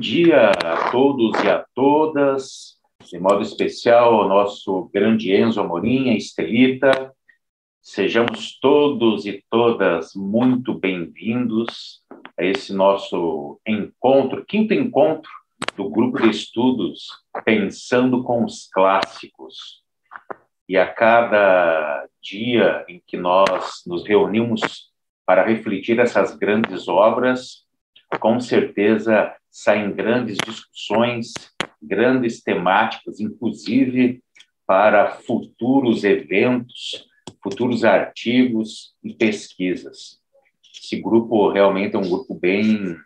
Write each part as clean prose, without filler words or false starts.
dia a todos e a todas, de modo especial ao nosso grande Enzo Amorim, a Estelita. Sejamos todos e todas muito bem-vindos a esse nosso encontro, quinto encontro do grupo de estudos Pensando com os Clássicos. E a cada dia em que nós nos reunimos para refletir essas grandes obras, com certeza saem grandes discussões, grandes temáticas, inclusive para futuros eventos, futuros artigos e pesquisas. Esse grupo realmente é um grupo bem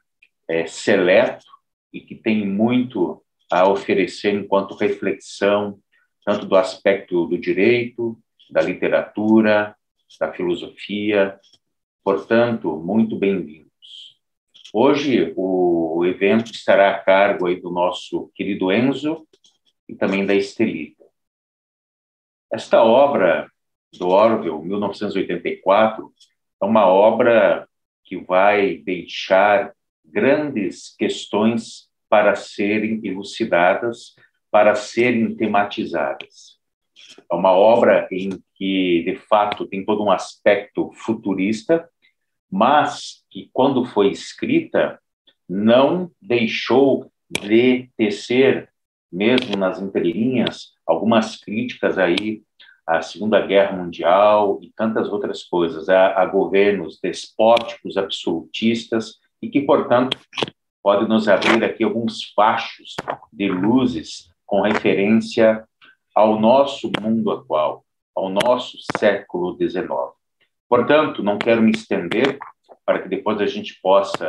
seleto e que tem muito a oferecer enquanto reflexão, tanto do aspecto do direito, da literatura, da filosofia. Portanto, muito bem-vindos. Hoje, o evento estará a cargo aí do nosso querido Enzo e também da Estelita. Esta obra do Orwell, 1984, é uma obra que vai deixar grandes questões para serem elucidadas, para serem tematizadas. É uma obra em que, de fato, tem todo um aspecto futurista, mas que, quando foi escrita, não deixou de tecer, mesmo nas entrelinhas, algumas críticas aí à Segunda Guerra Mundial e tantas outras coisas, a governos despóticos, absolutistas, e que, portanto, pode nos abrir aqui alguns fachos de luzes com referência ao nosso mundo atual, ao nosso século XIX. Portanto, não quero me estender para que depois a gente possa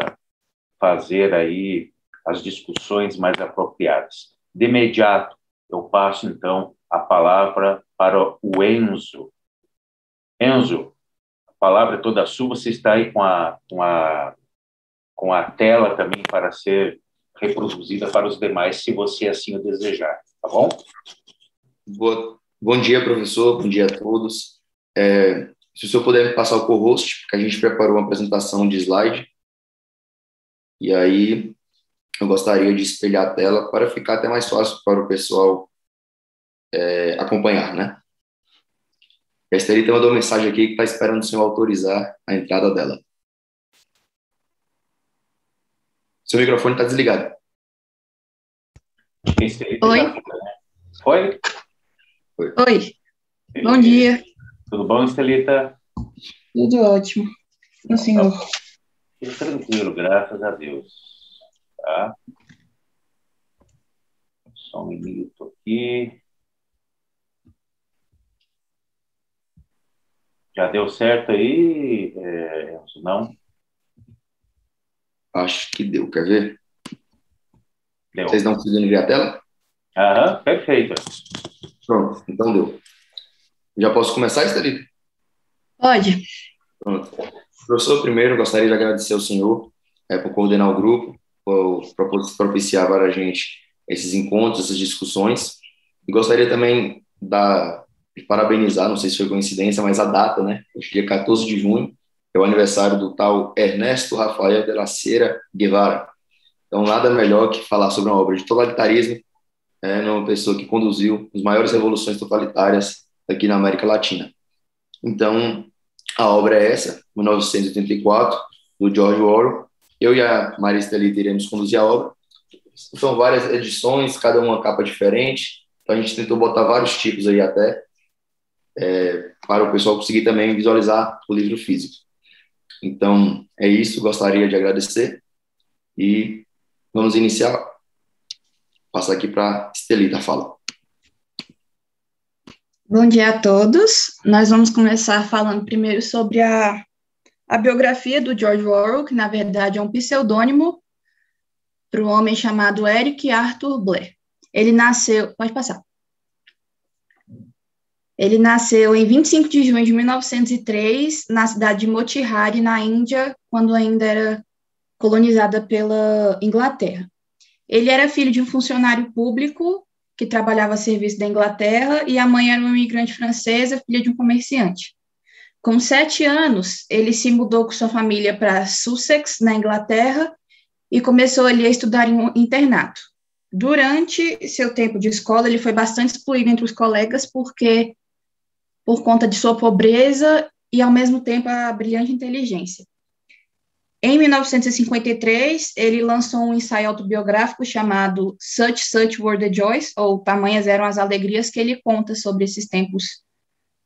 fazer aí as discussões mais apropriadas. De imediato, eu passo, então, a palavra para o Enzo. Enzo, a palavra é toda sua. Você está aí com a tela também para ser reproduzida para os demais, se você assim o desejar. Tá bom? Bom dia, professor. Bom dia a todos. Se o senhor puder me passar o co-host, porque a gente preparou uma apresentação de slide, e aí eu gostaria de espelhar a tela para ficar até mais fácil para o pessoal acompanhar, né? A Estelita mandou uma mensagem aqui que está esperando o senhor autorizar a entrada dela. Seu microfone está desligado. Oi. Oi? Oi. Bom dia. Tudo bom, Estelita? Tudo ótimo. E o senhor? Tranquilo, graças a Deus. Tá? Só um minuto aqui. Já deu certo aí, Enzo? Não? Acho que deu. Quer ver? Deu. Vocês não conseguindo ver a tela? Aham, perfeito. Pronto, então deu. Já posso começar, Estelita? Pode. Pronto. Professor, primeiro, eu gostaria de agradecer ao senhor por coordenar o grupo, por propiciar para a gente esses encontros, essas discussões. E gostaria também de parabenizar, não sei se foi coincidência, mas a data, né? Hoje, dia 14 de junho, é o aniversário do tal Ernesto Rafael de la Sierra Guevara. Então, nada melhor que falar sobre uma obra de totalitarismo, uma pessoa que conduziu as maiores revoluções totalitárias aqui na América Latina. Então, a obra é essa, 1984, do George Orwell. Eu e a Maria Estelita iremos conduzir a obra. São várias edições, cada uma capa diferente. Então, a gente tentou botar vários tipos aí até, para o pessoal conseguir também visualizar o livro físico. Então, é isso. Gostaria de agradecer. E vamos iniciar. Passar aqui para a Estelita, fala. Bom dia a todos. Nós vamos começar falando primeiro sobre a biografia do George Orwell, que na verdade é um pseudônimo para um homem chamado Eric Arthur Blair. Ele nasceu... Pode passar. Ele nasceu em 25 de junho de 1903, na cidade de Motihari, na Índia, quando ainda era colonizada pela Inglaterra. Ele era filho de um funcionário público que trabalhava a serviço da Inglaterra, e a mãe era uma imigrante francesa, filha de um comerciante. Com 7 anos, ele se mudou com sua família para Sussex, na Inglaterra, e começou ali a estudar em um internato. Durante seu tempo de escola, ele foi bastante excluído entre os colegas por conta de sua pobreza e, ao mesmo tempo, a brilhante inteligência. Em 1953, ele lançou um ensaio autobiográfico chamado Such Were the Joys, ou Tamanhas Eram as Alegrias, que ele conta sobre esses tempos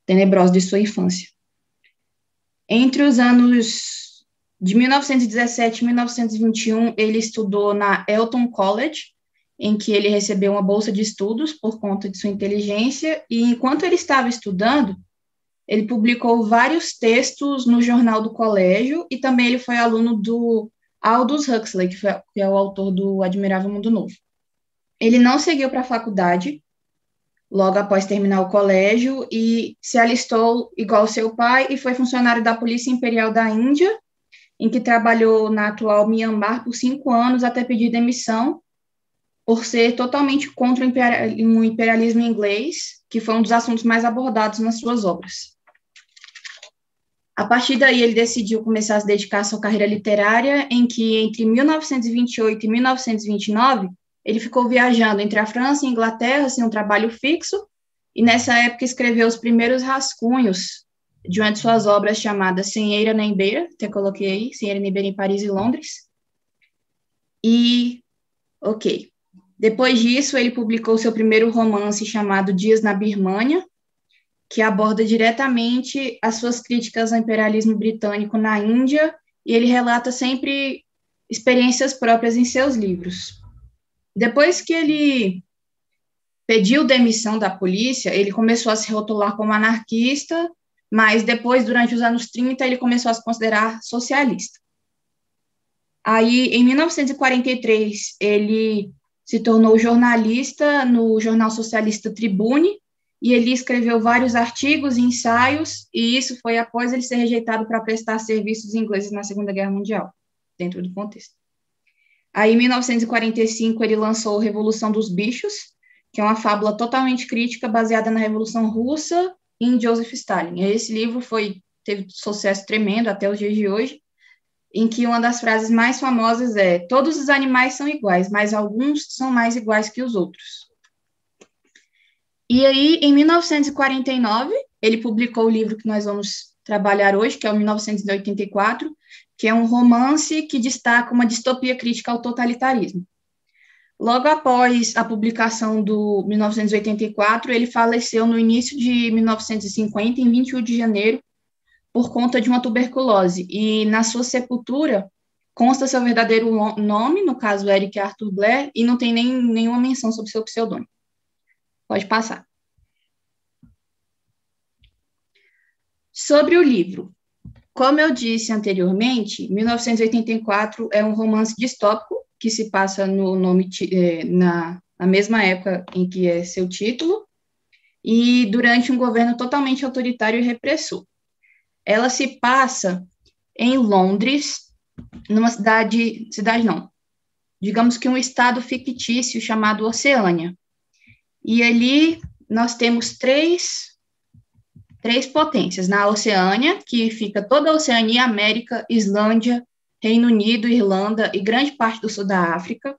tenebrosos de sua infância. Entre os anos de 1917 e 1921, ele estudou na Eton College, em que ele recebeu uma bolsa de estudos por conta de sua inteligência, e enquanto ele estava estudando, ele publicou vários textos no jornal do colégio, e também ele foi aluno do Aldous Huxley, que é o autor do Admirável Mundo Novo. Ele não seguiu para a faculdade, logo após terminar o colégio, e se alistou igual seu pai, e foi funcionário da Polícia Imperial da Índia, em que trabalhou na atual Mianmar por 5 anos, até pedir demissão, por ser totalmente contra o imperialismo inglês, que foi um dos assuntos mais abordados nas suas obras. A partir daí, ele decidiu começar a se dedicar à sua carreira literária, em que, entre 1928 e 1929, ele ficou viajando entre a França e a Inglaterra, sem um trabalho fixo, e nessa época escreveu os primeiros rascunhos de uma de suas obras chamadas Sem Eira nem Beira, até coloquei aí, Sem Eira nem Beira em Paris e Londres. Depois disso, ele publicou seu primeiro romance chamado Dias na Birmânia, que aborda diretamente as suas críticas ao imperialismo britânico na Índia, e ele relata sempre experiências próprias em seus livros. Depois que ele pediu demissão da polícia, ele começou a se rotular como anarquista, mas depois, durante os anos 30, ele começou a se considerar socialista. Aí, em 1943, ele se tornou jornalista no jornal socialista Tribune, e ele escreveu vários artigos e ensaios, e isso foi após ele ser rejeitado para prestar serviços ingleses na Segunda Guerra Mundial, dentro do contexto. Aí, em 1945, ele lançou Revolução dos Bichos, que é uma fábula totalmente crítica, baseada na Revolução Russa e em Joseph Stalin. Esse livro teve sucesso tremendo até os dias de hoje, em que uma das frases mais famosas é: todos os animais são iguais, mas alguns são mais iguais que os outros. E aí, em 1949, ele publicou o livro que nós vamos trabalhar hoje, que é o 1984, que é um romance que destaca uma distopia crítica ao totalitarismo. Logo após a publicação do 1984, ele faleceu no início de 1950, em 21 de janeiro, por conta de uma tuberculose. E na sua sepultura consta seu verdadeiro nome, no caso Eric Arthur Blair, e não tem nenhuma menção sobre seu pseudônimo. Pode passar. Sobre o livro. Como eu disse anteriormente, 1984 é um romance distópico que se passa na mesma época em que é seu título, e durante um governo totalmente autoritário e repressor. Ela se passa em Londres, numa digamos que um estado fictício chamado Oceânia. E ali nós temos três potências. Na Oceânia, que fica toda a Oceania, América, Islândia, Reino Unido, Irlanda e grande parte do sul da África.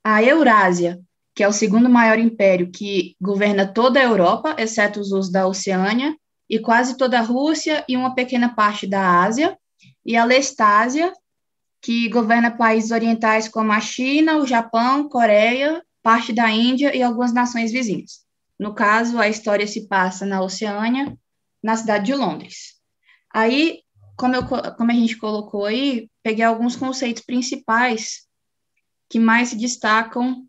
A Eurásia, que é o segundo maior império que governa toda a Europa, exceto os usos da Oceânia, e quase toda a Rússia e uma pequena parte da Ásia. E a Lestásia, que governa países orientais como a China, o Japão, Coreia, parte da Índia e algumas nações vizinhas. No caso, a história se passa na Oceânia, na cidade de Londres. Aí, como a gente colocou aí, peguei alguns conceitos principais que mais se destacam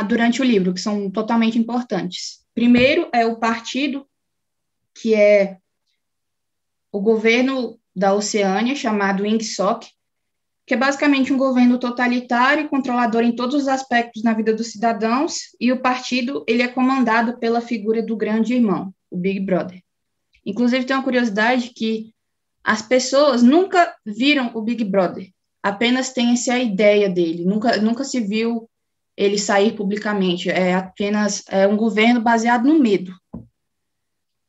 durante o livro, que são totalmente importantes. Primeiro é o partido, que é o governo da Oceânia, chamado Ingsoc, que é basicamente um governo totalitário e controlador em todos os aspectos na vida dos cidadãos, e o partido ele é comandado pela figura do grande irmão, o Big Brother. Inclusive, tem uma curiosidade que as pessoas nunca viram o Big Brother, apenas tem essa ideia dele, nunca se viu ele sair publicamente, é apenas um governo baseado no medo.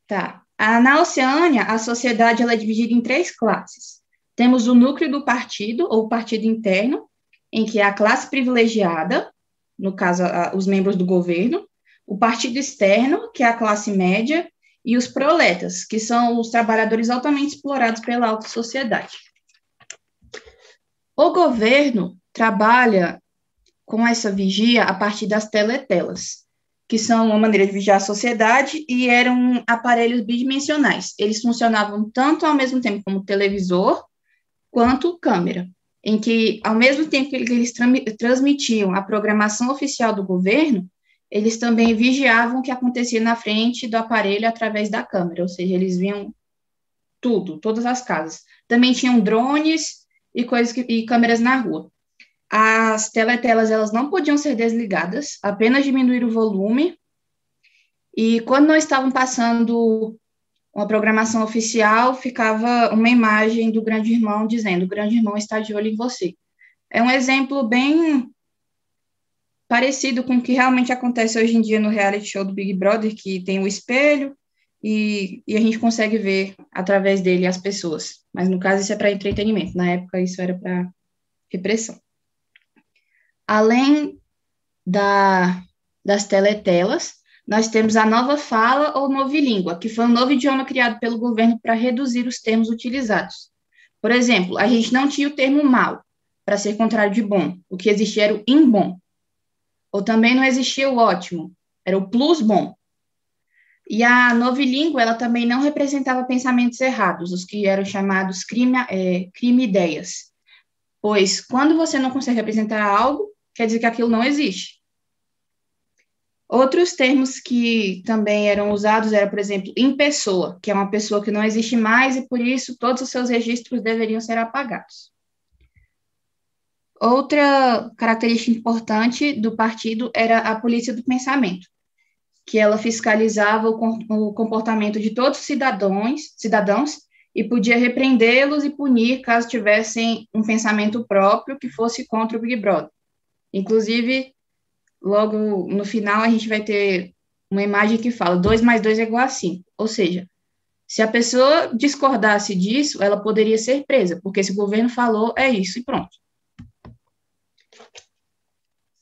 Tá. Na Oceânia, a sociedade ela é dividida em 3 classes. Temos o núcleo do partido, ou partido interno, em que é a classe privilegiada, no caso, os membros do governo, o partido externo, que é a classe média, e os proletas, que são os trabalhadores altamente explorados pela alta sociedade. O governo trabalha com essa vigia a partir das teletelas, que são uma maneira de vigiar a sociedade e eram aparelhos bidimensionais. Eles funcionavam tanto ao mesmo tempo como televisor quanto câmera, em que, ao mesmo tempo que eles transmitiam a programação oficial do governo, eles também vigiavam o que acontecia na frente do aparelho através da câmera, ou seja, eles viam tudo, todas as casas. Também tinham drones e câmeras na rua. As teletelas, elas não podiam ser desligadas, apenas diminuir o volume, e quando não estavam passando uma programação oficial, ficava uma imagem do grande irmão dizendo: o grande irmão está de olho em você. É um exemplo bem parecido com o que realmente acontece hoje em dia no reality show do Big Brother, que tem o espelho e a gente consegue ver através dele as pessoas. Mas no caso isso é para entretenimento, na época isso era para repressão. Além das teletelas, nós temos a nova fala ou novilíngua, que foi um novo idioma criado pelo governo para reduzir os termos utilizados. Por exemplo, a gente não tinha o termo mal, para ser contrário de bom. O que existia era o imbom. Ou também não existia o ótimo, era o plus bom. E a novilíngua, ela também não representava pensamentos errados, os que eram chamados crime-ideias. Pois, quando você não consegue representar algo, quer dizer que aquilo não existe. Outros termos que também eram usados era, por exemplo, impessoa, que é uma pessoa que não existe mais e, por isso, todos os seus registros deveriam ser apagados. Outra característica importante do partido era a polícia do pensamento, que ela fiscalizava o comportamento de todos os cidadãos e podia repreendê-los e punir caso tivessem um pensamento próprio que fosse contra o Big Brother. Inclusive, logo no final, a gente vai ter uma imagem que fala 2 mais 2 é igual a 5. Ou seja, se a pessoa discordasse disso, ela poderia ser presa, porque se o governo falou, é isso e pronto.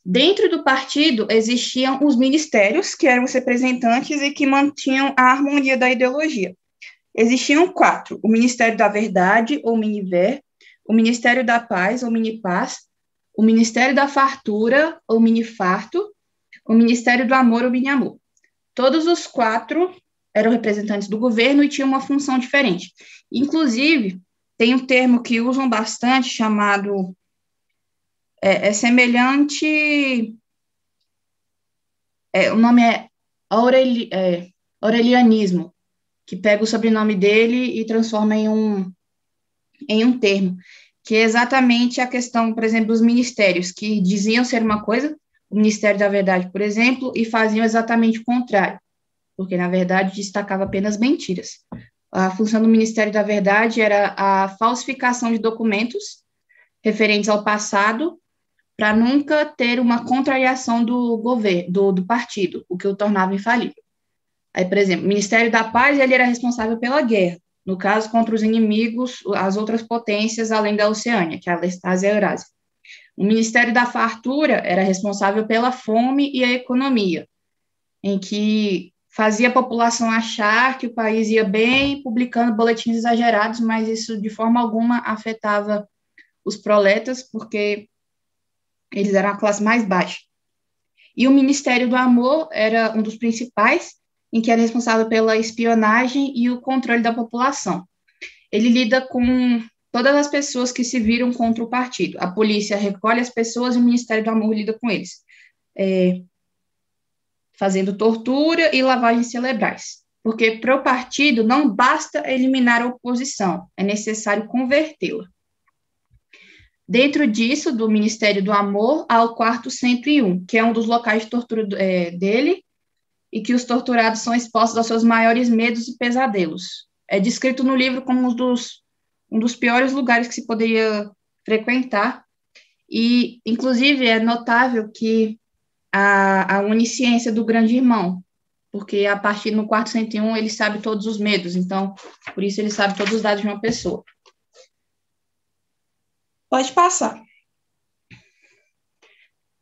Dentro do partido, existiam os ministérios, que eram os representantes e que mantinham a harmonia da ideologia. Existiam 4, o Ministério da Verdade, ou Miniver, o Ministério da Paz, ou Minipaz, o Ministério da Fartura, ou Minifarto, o Ministério do Amor, ou Miniamor. Todos os 4 eram representantes do governo e tinham uma função diferente. Inclusive, tem um termo que usam bastante, chamado... semelhante... o nome é aurelianismo, que pega o sobrenome dele e transforma em um termo, que é exatamente a questão, por exemplo, dos ministérios, que diziam ser uma coisa, o Ministério da Verdade, por exemplo, e faziam exatamente o contrário, porque, na verdade, destacava apenas mentiras. A função do Ministério da Verdade era a falsificação de documentos referentes ao passado, para nunca ter uma contrariação do governo, do partido, o que o tornava infalível. Aí, por exemplo, o Ministério da Paz, ele era responsável pela guerra, no caso, contra os inimigos, as outras potências além da Oceânia, que é a Lestásia e a Eurásia. O Ministério da Fartura era responsável pela fome e a economia, em que fazia a população achar que o país ia bem, publicando boletins exagerados, mas isso de forma alguma afetava os proletas, porque eles eram a classe mais baixa. E o Ministério do Amor era um dos principais, em que era responsável pela espionagem e o controle da população. Ele lida com todas as pessoas que se viram contra o partido. A polícia recolhe as pessoas e o Ministério do Amor lida com eles, fazendo tortura e lavagens cerebrais. Porque para o partido não basta eliminar a oposição, é necessário convertê-la. Dentro disso, do Ministério do Amor, há o Quarto 101, que é um dos locais de tortura dele, e que os torturados são expostos aos seus maiores medos e pesadelos. É descrito no livro como um dos piores lugares que se poderia frequentar, e, inclusive, é notável que a onisciência do grande irmão, porque a partir no Quarto 101 ele sabe todos os medos, então, por isso ele sabe todos os dados de uma pessoa. Pode passar.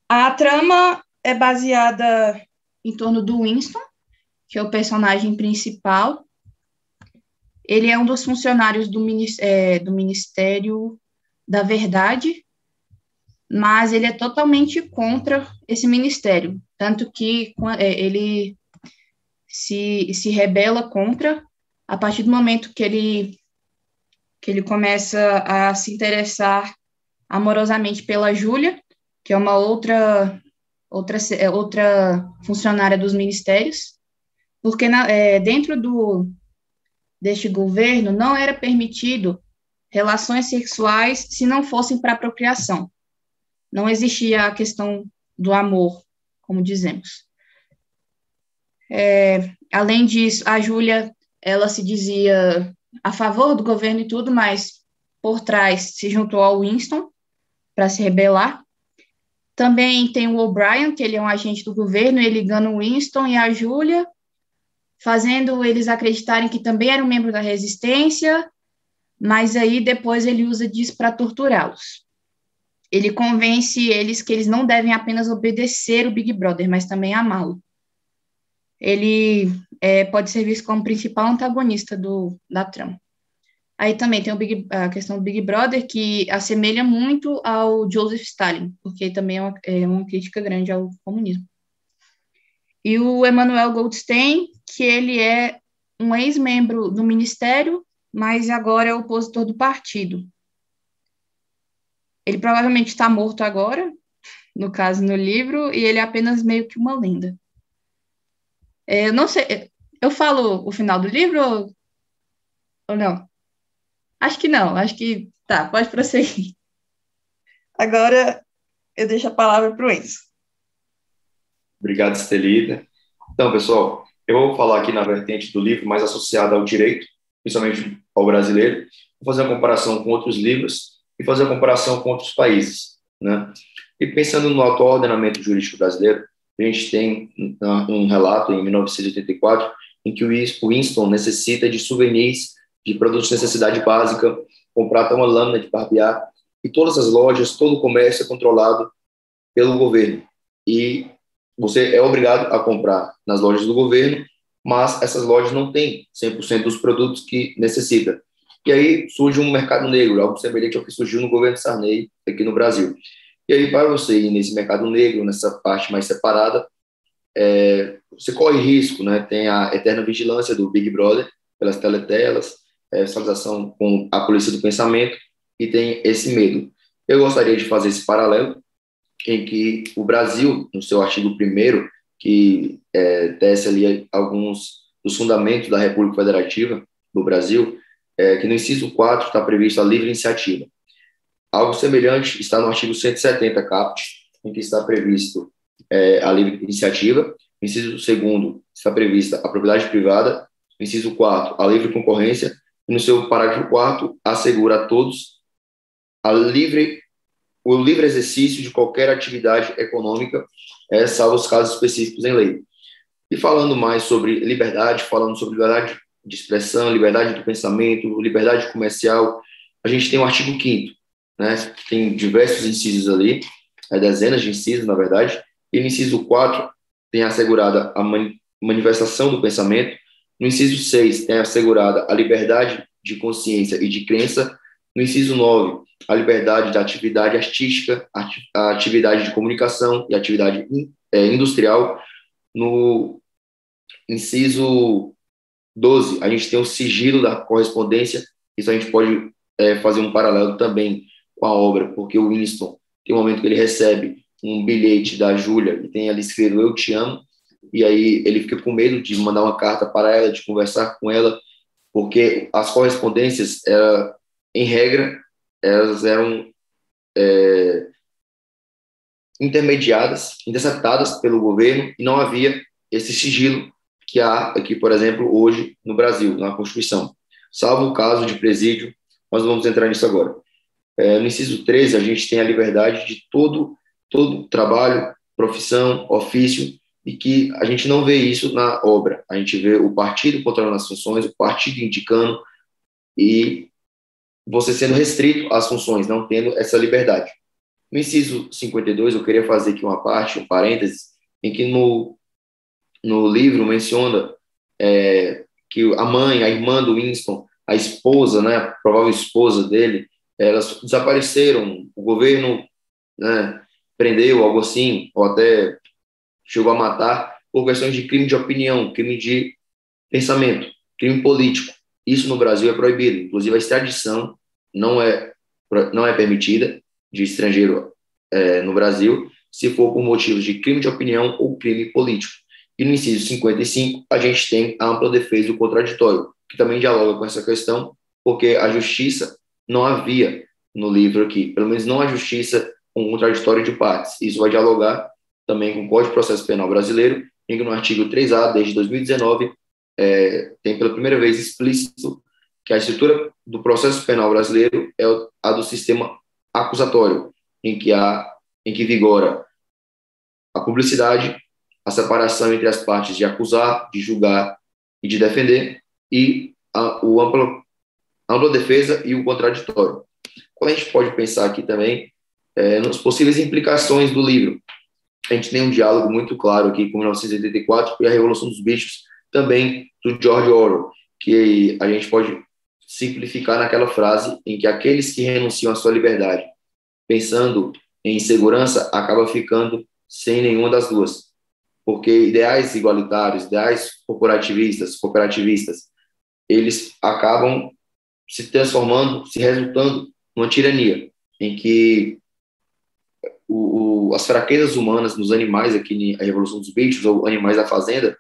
A trama é baseada em torno do Winston, que é o personagem principal. Ele é um dos funcionários do Ministério da Verdade, mas ele é totalmente contra esse ministério, tanto que ele se rebela contra a partir do momento que ele começa a se interessar amorosamente pela Júlia, que é uma outra funcionária dos ministérios, porque dentro deste governo não era permitido relações sexuais se não fossem para procriação. Não existia a questão do amor, como dizemos. Além disso, a Júlia, ela se dizia a favor do governo e tudo, mas por trás se juntou ao Winston para se rebelar. Também tem o O'Brien, que ele é um agente do governo, ele engana o Winston e a Júlia, fazendo eles acreditarem que também era um membro da resistência, mas aí depois ele usa disso para torturá-los. Ele convence eles que eles não devem apenas obedecer o Big Brother, mas também amá-lo. Ele pode ser visto como principal antagonista da trama. Aí também tem a questão do Big Brother, que assemelha muito ao Joseph Stalin, porque também é uma crítica grande ao comunismo. E o Emmanuel Goldstein, que ele é um ex-membro do ministério, mas agora é opositor do partido. Ele provavelmente está morto agora, no caso, no livro, e ele é apenas meio que uma lenda. Eu não sei, eu falo o final do livro ou não? Acho que não, acho que tá, pode prosseguir. Agora eu deixo a palavra para o Enzo. Obrigado, Estelita. Então, pessoal, eu vou falar aqui na vertente do livro mais associada ao direito, principalmente ao brasileiro. Vou fazer uma comparação com outros livros e fazer uma comparação com outros países, né? E pensando no atual ordenamento jurídico brasileiro, a gente tem um relato em 1984 em que o Winston necessita de souvenirs de produtos de necessidade básica, comprar até uma lâmina de barbear, e todas as lojas, todo o comércio é controlado pelo governo. E você é obrigado a comprar nas lojas do governo, mas essas lojas não têm 100% dos produtos que necessita. E aí surge um mercado negro, algo semelhante ao que surgiu no governo Sarney aqui no Brasil. E aí, para você ir nesse mercado negro, nessa parte mais separada, você corre risco, né? Tem a eterna vigilância do Big Brother pelas teletelas, fiscalização com a polícia do pensamento, e tem esse medo. Eu gostaria de fazer esse paralelo em que o Brasil, no seu artigo 1º, que tece ali alguns dos fundamentos da República Federativa do Brasil, que no inciso 4 está previsto a livre iniciativa. Algo semelhante está no artigo 170 caput, em que está previsto a livre iniciativa. No inciso 2º está prevista a propriedade privada. No inciso 4, a livre concorrência. E no seu parágrafo 4º, assegura a todos o livre exercício de qualquer atividade econômica, salvo os casos específicos em lei. E falando mais sobre liberdade, falando sobre liberdade de expressão, liberdade do pensamento, liberdade comercial, a gente tem o artigo 5º, né, que tem diversos incisos ali, dezenas de incisos, na verdade, e no inciso 4 tem assegurada a manifestação do pensamento, no inciso 6 tem assegurada a liberdade de consciência e de crença, no inciso 9, a liberdade da atividade artística, a atividade de comunicação e atividade industrial. No inciso 12, a gente tem o sigilo da correspondência. Isso a gente pode fazer um paralelo também com a obra, porque o Winston tem um momento que ele recebe um bilhete da Júlia e tem ali escrito "Eu te amo", e aí ele fica com medo de mandar uma carta para ela, de conversar com ela, porque as correspondências, em regra, elas eram interceptadas pelo governo, e não havia esse sigilo que há aqui, por exemplo, hoje no Brasil, na Constituição, salvo o caso de presídio, mas não vamos entrar nisso agora. No inciso 13, a gente tem a liberdade de todo trabalho, profissão, ofício, e que a gente não vê isso na obra. A gente vê o partido controlando as funções, o partido indicando, e você sendo restrito às funções, não tendo essa liberdade. No inciso 52, eu queria fazer aqui uma parte, um parênteses, em que no livro menciona que a irmã do Winston, a esposa, né, a provável esposa dele, elas desapareceram, o governo, né, prendeu, algo assim, ou até chegou a matar por questões de crime de opinião, crime de pensamento, crime político. Isso no Brasil é proibido. Inclusive, a extradição não é permitida de estrangeiro no Brasil, se for por motivos de crime de opinião ou crime político. E no inciso 55, a gente tem a ampla defesa do contraditório, que também dialoga com essa questão, porque a justiça não havia no livro aqui, pelo menos não a justiça com contraditório de partes. Isso vai dialogar também com o Código de Processo Penal brasileiro, em que no artigo 3A, desde 2019, tem pela primeira vez explícito que a estrutura do processo penal brasileiro é a do sistema acusatório, em que vigora a publicidade, a separação entre as partes de acusar, de julgar e de defender, e a ampla defesa e o contraditório. Quando a gente pode pensar aqui também nas possíveis implicações do livro, a gente tem um diálogo muito claro aqui com 1984 e a Revolução dos Bichos, também do George Orwell, que a gente pode simplificar naquela frase em que aqueles que renunciam à sua liberdade, pensando em segurança, acabam ficando sem nenhuma das duas. Porque ideais igualitários, ideais cooperativistas, eles acabam se transformando, se resultando numa tirania, em que as fraquezas humanas nos animais, aqui na Revolução dos Bichos, ou animais da fazenda,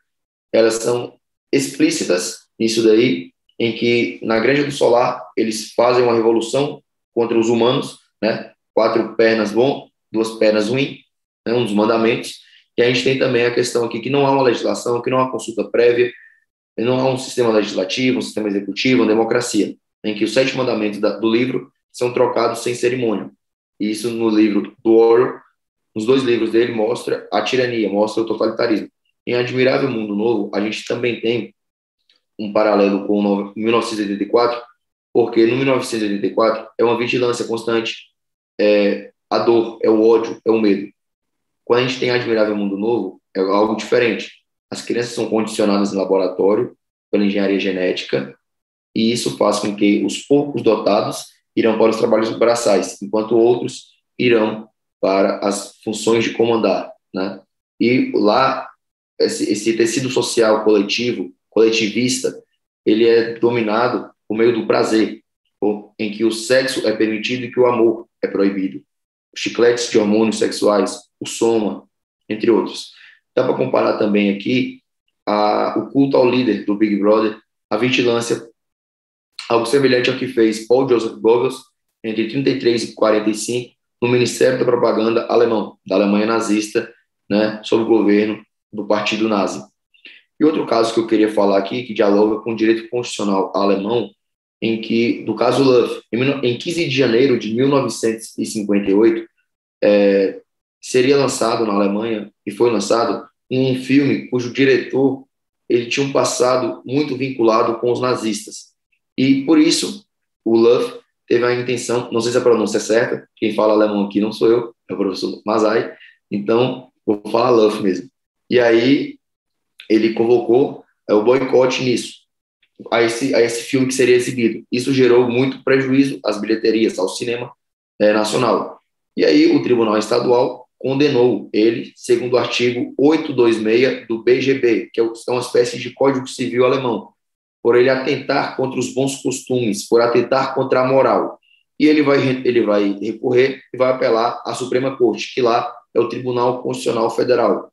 elas são explícitas nisso daí, em que na Granja do Solar eles fazem uma revolução contra os humanos, né? 4 pernas bom, 2 pernas ruim, né? Um dos mandamentos. E a gente tem também a questão aqui que não há uma legislação, que não há consulta prévia, não há um sistema legislativo, um sistema executivo, uma democracia, em que os 7 mandamentos do livro são trocados sem cerimônia. E isso no livro do Orwell, nos 2 livros dele, mostra a tirania, mostra o totalitarismo. Em Admirável Mundo Novo, a gente também tem um paralelo com 1984, porque no 1984 é uma vigilância constante, a dor, é o ódio, é o medo. Quando a gente tem Admirável Mundo Novo, é algo diferente. As crianças são condicionadas em laboratório pela engenharia genética, e isso faz com que os poucos dotados irão para os trabalhos braçais, enquanto outros irão para as funções de comandar, né? E lá, esse tecido social coletivista, ele é dominado por meio do prazer, em que o sexo é permitido e que o amor é proibido. Os chicletes de hormônios sexuais, o soma, entre outros. Dá para comparar também aqui o culto ao líder do Big Brother, a vigilância, algo semelhante ao que fez Paul Joseph Goebbels entre 33 e 45 no Ministério da Propaganda alemão, da Alemanha nazista, né, sob o governo do Partido Nazi. E outro caso que eu queria falar aqui, que dialoga com o direito constitucional alemão, do caso Luft, em 15 de janeiro de 1958, seria lançado na Alemanha, e foi lançado, um filme cujo diretor ele tinha um passado muito vinculado com os nazistas. E, por isso, o Luft teve a intenção, não sei se a pronúncia é certa, quem fala alemão aqui não sou eu, é o professor Mazai, então vou falar Luft mesmo. E aí ele convocou o boicote nisso, a esse filme que seria exibido. Isso gerou muito prejuízo às bilheterias, ao cinema nacional. E aí o Tribunal Estadual condenou ele, segundo o artigo 826 do BGB, que é uma espécie de Código Civil alemão, por ele atentar contra os bons costumes, por atentar contra a moral. E ele vai recorrer e vai apelar à Suprema Corte, que lá é o Tribunal Constitucional Federal.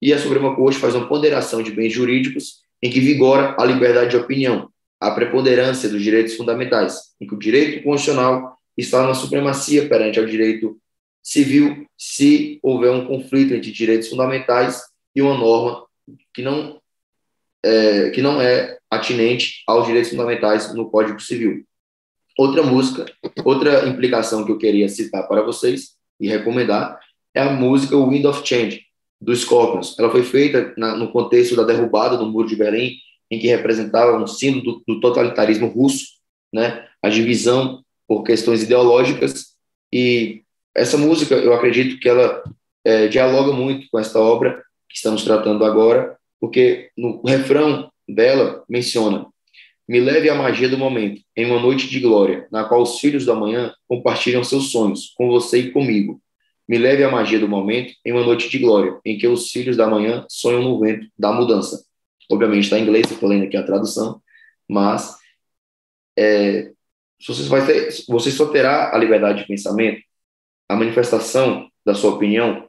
E a Suprema Corte faz uma ponderação de bens jurídicos em que vigora a liberdade de opinião, a preponderância dos direitos fundamentais, em que o direito constitucional está na supremacia perante ao direito civil se houver um conflito entre direitos fundamentais e uma norma que não é atinente aos direitos fundamentais no Código Civil. Outra implicação que eu queria citar para vocês e recomendar é a música Wind of Change, do Scorpions. Ela foi feita no contexto da derrubada do Muro de Berlim, em que representava um símbolo do totalitarismo russo, né? A divisão por questões ideológicas, e essa música, eu acredito que ela dialoga muito com esta obra que estamos tratando agora, porque no refrão dela menciona: me leve à magia do momento, em uma noite de glória, na qual os filhos da manhã compartilham seus sonhos, com você e comigo. Me leve à magia do momento, em uma noite de glória, em que os filhos da manhã sonham no vento da mudança. Obviamente está em inglês, eu estou lendo aqui a tradução, mas você só terá a liberdade de pensamento, a manifestação da sua opinião,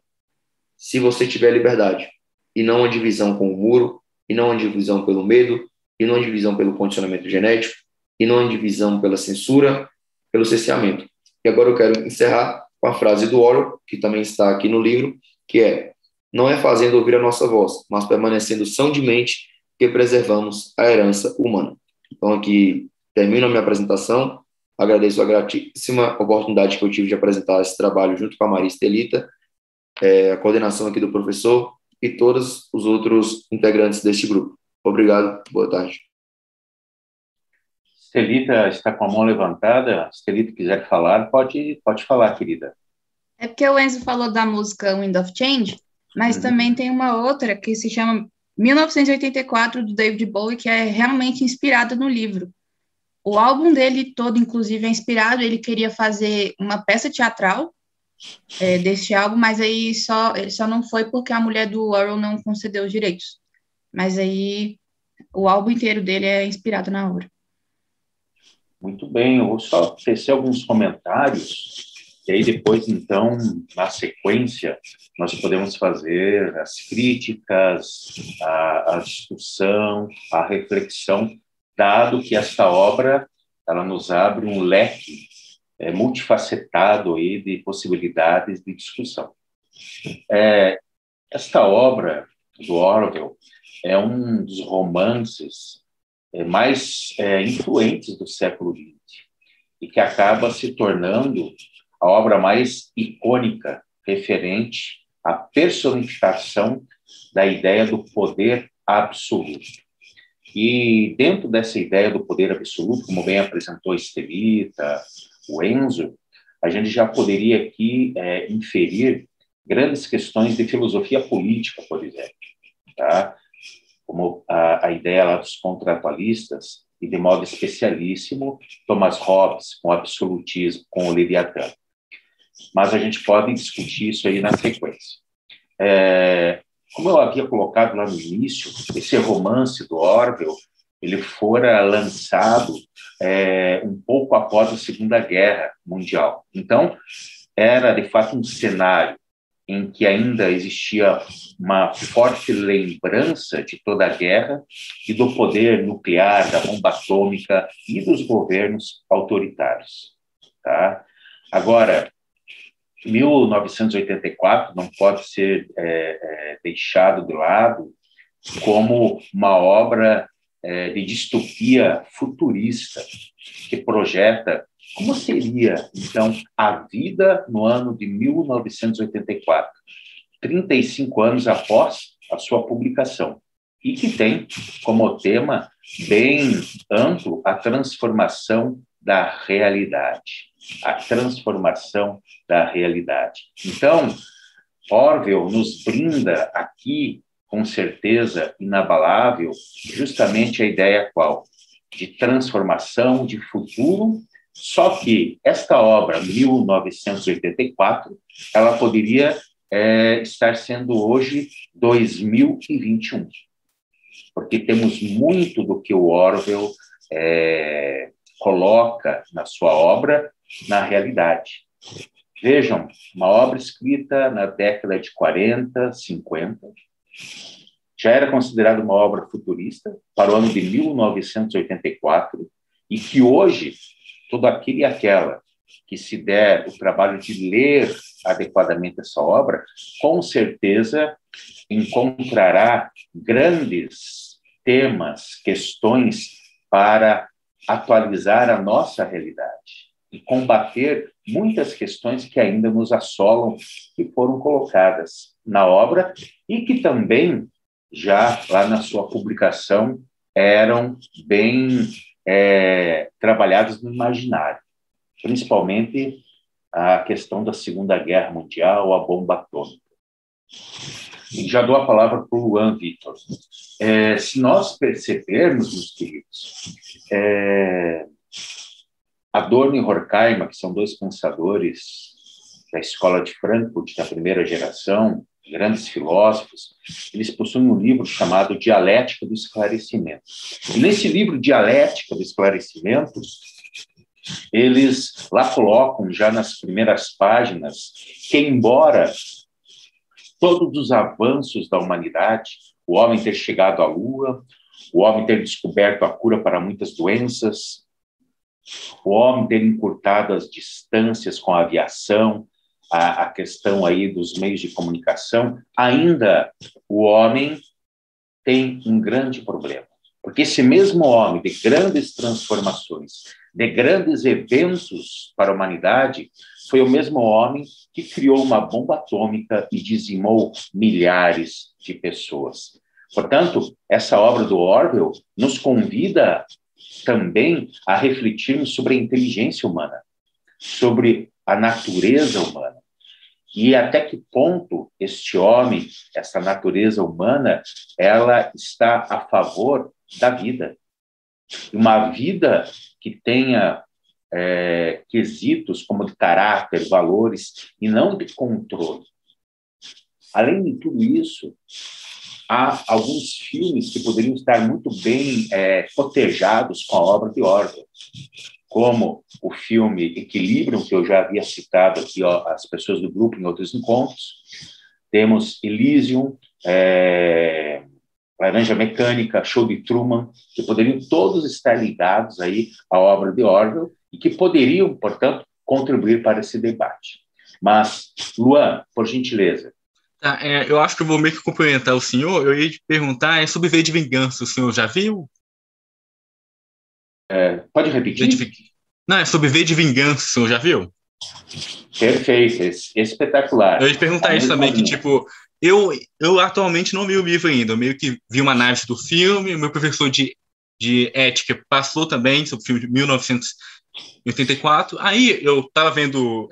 se você tiver liberdade, e não a divisão com o muro, e não a divisão pelo medo, e não a divisão pelo condicionamento genético, e não a divisão pela censura, pelo cerceamento. E agora eu quero encerrar com a frase do Orwell, que também está aqui no livro, que é: não é fazendo ouvir a nossa voz, mas permanecendo são de mente que preservamos a herança humana. Então aqui termino a minha apresentação, agradeço a gratíssima oportunidade que eu tive de apresentar esse trabalho junto com a Maria Estelita, a coordenação aqui do professor e todos os outros integrantes deste grupo. Obrigado, boa tarde. Estelita está com a mão levantada. Estelita, quiser falar, pode falar, querida. É porque o Enzo falou da música Wind of Change, mas também tem uma outra que se chama 1984, do David Bowie, que é realmente inspirada no livro. O álbum dele todo, inclusive, é inspirado. Ele queria fazer uma peça teatral deste álbum, mas aí ele só não foi porque a mulher do Orwell não concedeu os direitos. Mas aí o álbum inteiro dele é inspirado na obra. Muito bem, eu vou só tecer alguns comentários, e aí depois, então, na sequência, nós podemos fazer as críticas, a discussão, a reflexão, dado que esta obra ela nos abre um leque multifacetado aí de possibilidades de discussão. Esta obra do Orwell é um dos romances mais influentes do século XX e que acaba se tornando a obra mais icônica referente à personificação da ideia do poder absoluto. E dentro dessa ideia do poder absoluto, como bem apresentou a Estelita, o Enzo, a gente já poderia aqui inferir grandes questões de filosofia política, por exemplo, tá? Como a ideia lá dos contratualistas, e de modo especialíssimo, Thomas Hobbes, com o absolutismo, com o Leviatã. Mas a gente pode discutir isso aí na sequência. Como eu havia colocado lá no início, esse romance do Orwell, ele fora lançado um pouco após a Segunda Guerra Mundial. Então, era, de fato, um cenário em que ainda existia uma forte lembrança de toda a guerra e do poder nuclear, da bomba atômica e dos governos autoritários. Tá? Agora, 1984 não pode ser deixado de lado como uma obra de distopia futurista que projeta como seria, então, a vida no ano de 1984, 35 anos após a sua publicação, e que tem como tema bem amplo a transformação da realidade. A transformação da realidade. Então, Orwell nos brinda aqui, com certeza inabalável, justamente a ideia qual? De transformação, de futuro. Só que esta obra, 1984, ela poderia estar sendo hoje 2021, porque temos muito do que o Orwell coloca na sua obra na realidade. Vejam, uma obra escrita na década de 40, 50, já era considerada uma obra futurista para o ano de 1984, e que hoje todo aquele e aquela que se der o trabalho de ler adequadamente essa obra, com certeza encontrará grandes temas, questões para atualizar a nossa realidade e combater muitas questões que ainda nos assolam, que foram colocadas na obra e que também, já lá na sua publicação, eram bem trabalhados no imaginário. principalmente a questão da Segunda Guerra Mundial, a bomba atômica. E já dou a palavra para o Luan, Vitor. Se nós percebermos, meus queridos, Adorno e Horkheimer, que são dois pensadores da escola de Frankfurt, da primeira geração, grandes filósofos, eles possuem um livro chamado Dialética do Esclarecimento. E nesse livro, Dialética do Esclarecimento, eles lá colocam, já nas primeiras páginas, que embora todos os avanços da humanidade, o homem ter chegado à Lua, o homem ter descoberto a cura para muitas doenças, o homem ter encurtado as distâncias com a aviação, a questão aí dos meios de comunicação, ainda o homem tem um grande problema. Porque esse mesmo homem de grandes transformações, de grandes eventos para a humanidade, foi o mesmo homem que criou uma bomba atômica e dizimou milhares de pessoas. Portanto, essa obra do Orwell nos convida também a refletirmos sobre a inteligência humana, sobre a natureza humana, e até que ponto este homem, essa natureza humana, ela está a favor da vida. Uma vida que tenha quesitos como de caráter, valores, e não de controle. Além de tudo isso, há alguns filmes que poderiam estar muito bem cotejados com a obra de Orwell, como o filme Equilibrium, que eu já havia citado aqui as pessoas do grupo em outros encontros. Temos Elysium, Laranja Mecânica, Show de Truman, que poderiam todos estar ligados aí à obra de Orwell e que poderiam, portanto, contribuir para esse debate. Mas, Luan, por gentileza. Tá, eu acho que eu vou meio que complementar o senhor. Eu ia te perguntar sobre V de Vingança. O senhor já viu? Pode repetir? Não, é sobre V de Vingança. O senhor já viu? Perfeito, espetacular. Eu ia te perguntar isso também, que tipo... Eu atualmente não vi o livro ainda. Eu meio que vi uma análise do filme. O meu professor de ética passou também sobre o filme de 1984. Aí eu estava vendo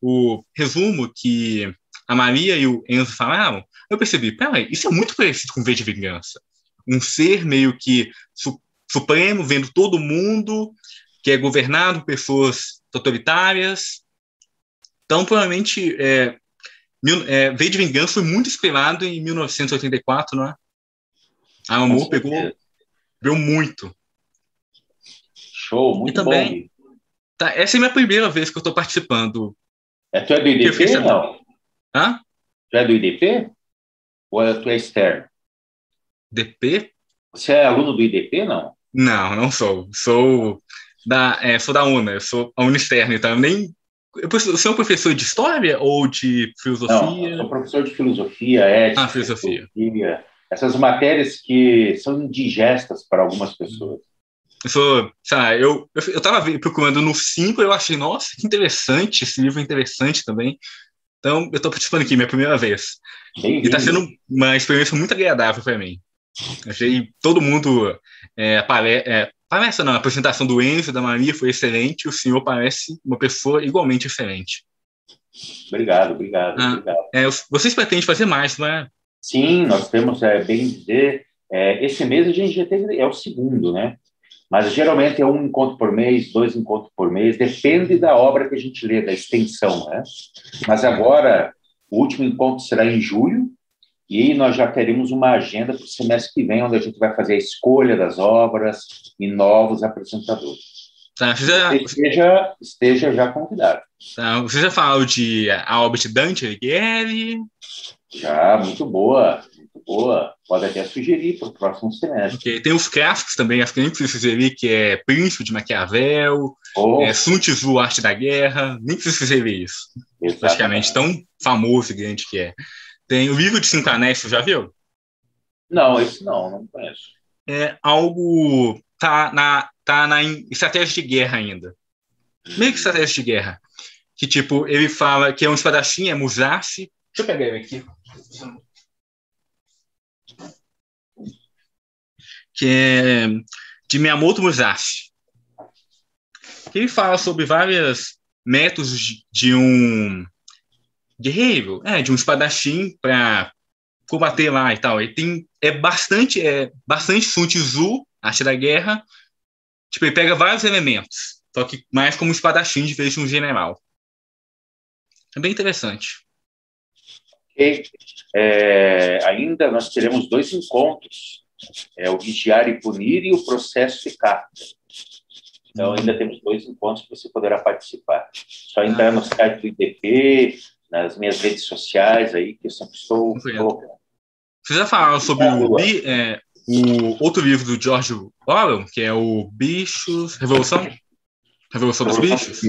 o resumo que a Maria e o Enzo falaram. Eu percebi, peraí, isso é muito parecido com V de Vingança. Um ser meio que supremo, vendo todo mundo, que é governado por pessoas totalitárias. Então, provavelmente... V de Vingança foi muito inspirado em 1984, não é? A Amor pegou muito. Show, muito também, bom. Tá, essa é a minha primeira vez que eu estou participando. Tu é do IDP ou não? Hã? Tu é do IDP? Ou tu é externo? DP? Você é aluno do IDP, não? Não sou. Sou da UNA, eu sou a UNA externa, então você é um professor de história ou de filosofia? Não, eu sou professor de filosofia, ética, filosofia. Essas matérias que são indigestas para algumas pessoas. Eu estava procurando no 5, eu achei, nossa, que interessante, esse livro é interessante também. Então, eu estou participando aqui, minha primeira vez. E está sendo uma experiência muito agradável para mim. Achei todo mundo... a apresentação do Enzo e da Maria foi excelente, o senhor parece uma pessoa igualmente excelente. Obrigado. Vocês pretendem fazer mais, não é? Sim, nós temos, bem dizer, esse mês a gente já teve, é o segundo, né? Mas geralmente é um encontro por mês, 2 encontros por mês, depende da obra que a gente lê, da extensão, né? Mas agora, o último encontro será em julho, e nós já teremos uma agenda para o semestre que vem, onde a gente vai fazer a escolha das obras e novos apresentadores. Tá, esteja já convidado. Tá, você já falou de a obra de Dante Alighieri? Já, muito boa. Pode até sugerir para o próximo semestre. Okay. Tem os clássicos também, acho que nem preciso sugerir, que é Príncipe de Maquiavel, Sun Tzu, Arte da Guerra, nem preciso sugerir isso. Exatamente. Praticamente tão famoso e grande que é. Tem o livro de 5 Anéis, você já viu? Não, esse não conheço. É algo... Tá na estratégia de guerra ainda. Meio que estratégia de guerra. Que, tipo, ele fala que é um espadachim, é Musashi. Deixa eu pegar ele aqui. Que é de Miyamoto Musashi. Que ele fala sobre várias métodos de um guerreiro, de um espadachim para combater lá e tal. Ele tem bastante Sun Tzu, arte da guerra. Tipo, ele pega vários elementos, só que mais como espadachim de vez de um general. É bem interessante. Okay. Ainda nós teremos 2 encontros, o Vigiar e Punir e o Processo e Kafka. Então, ainda temos 2 encontros que você poderá participar. Só entrar no site do IDP, nas minhas redes sociais aí, que eu sempre estou colocando. Vocês já falaram sobre o outro livro do George Orwell, que é o Bichos... Revolução dos Bichos?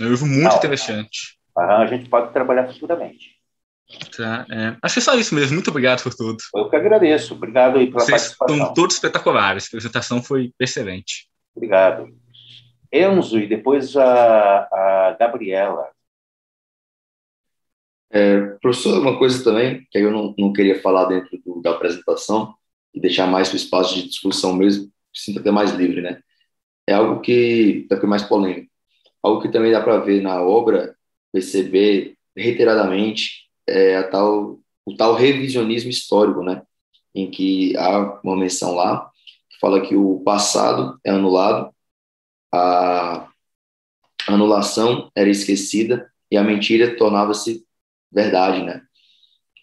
É um livro muito interessante. A gente pode trabalhar futuramente. Tá, acho que é só isso mesmo. Muito obrigado por tudo. Eu que agradeço. Obrigado aí pela participação. Vocês são todos espetaculares. A apresentação foi excelente. Obrigado. Enzo e depois a Gabriela. Professor, uma coisa também, que eu não queria falar dentro da apresentação e deixar mais para o espaço de discussão mesmo, sinto até mais livre, né? É algo que é mais polêmico. Algo que também dá para ver na obra, perceber reiteradamente o tal revisionismo histórico, né? Em que há uma menção lá que fala que o passado é anulado, a anulação era esquecida e a mentira tornava-se verdade, né?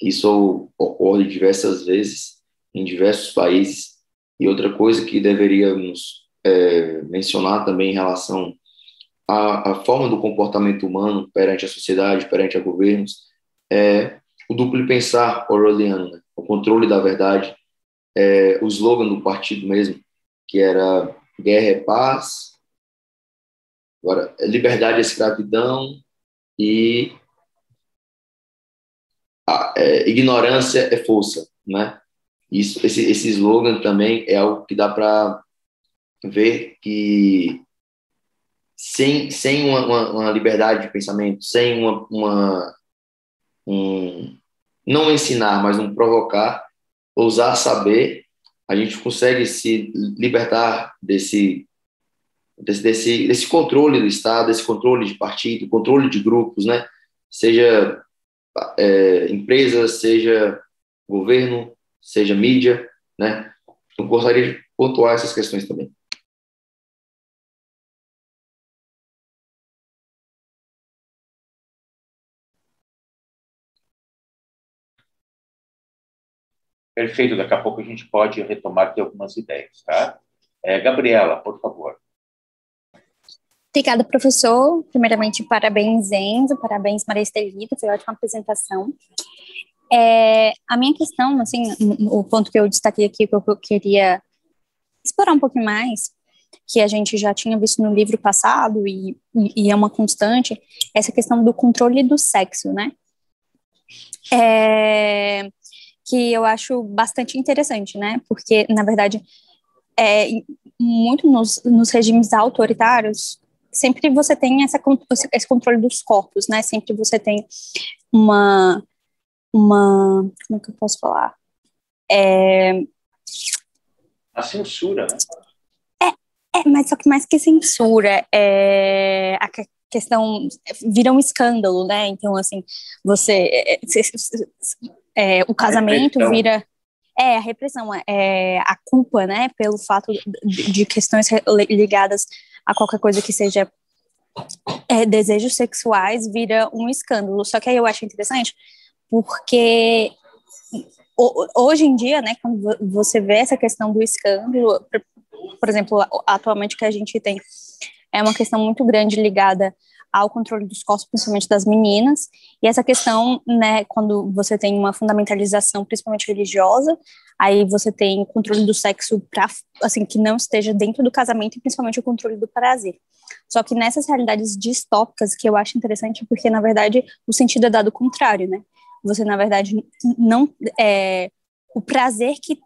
Isso ocorre diversas vezes em diversos países. E outra coisa que deveríamos mencionar também em relação à forma do comportamento humano perante a sociedade, perante a governos, é o duplo pensar orwelliano, né? O controle da verdade, o slogan do partido mesmo, que era guerra é paz, agora liberdade é escravidão e ignorância é força, né? Esse slogan também é algo que dá para ver que sem uma liberdade de pensamento, sem não ensinar, mas um provocar, ousar saber, a gente consegue se libertar desse controle do Estado, desse controle de partido, controle de grupos, né? Seja empresa, seja governo, seja mídia, né? Eu gostaria de pontuar essas questões também. Perfeito, daqui a pouco a gente pode retomar aqui algumas ideias, tá? Gabriela, por favor. Obrigada, professor. Primeiramente, parabéns, Enzo, parabéns, Maria Estelita, foi uma ótima apresentação. A minha questão, assim, o ponto que eu destaquei aqui, que eu queria explorar um pouquinho mais, que a gente já tinha visto no livro passado e é uma constante, essa questão do controle do sexo, né? Que eu acho bastante interessante, né? Porque, na verdade, muito nos regimes autoritários, sempre você tem esse controle dos corpos, né? Sempre você tem uma como é que eu posso falar? A censura, né? Mas só que mais que censura, a questão vira um escândalo, né? Então, assim, o casamento vira... a repressão, a culpa, né? Pelo fato de questões ligadas a qualquer coisa que seja desejos sexuais, vira um escândalo. Só que aí eu acho interessante, porque hoje em dia, né, quando você vê essa questão do escândalo, por exemplo, atualmente o que a gente tem é uma questão muito grande ligada ao controle dos corpos, principalmente das meninas, e essa questão, né, quando você tem uma fundamentalização, principalmente religiosa, aí você tem o controle do sexo assim, que não esteja dentro do casamento, e principalmente o controle do prazer. Só que nessas realidades distópicas, que eu acho interessante, porque, na verdade, o sentido é dado contrário, né? Você, na verdade, não... o prazer que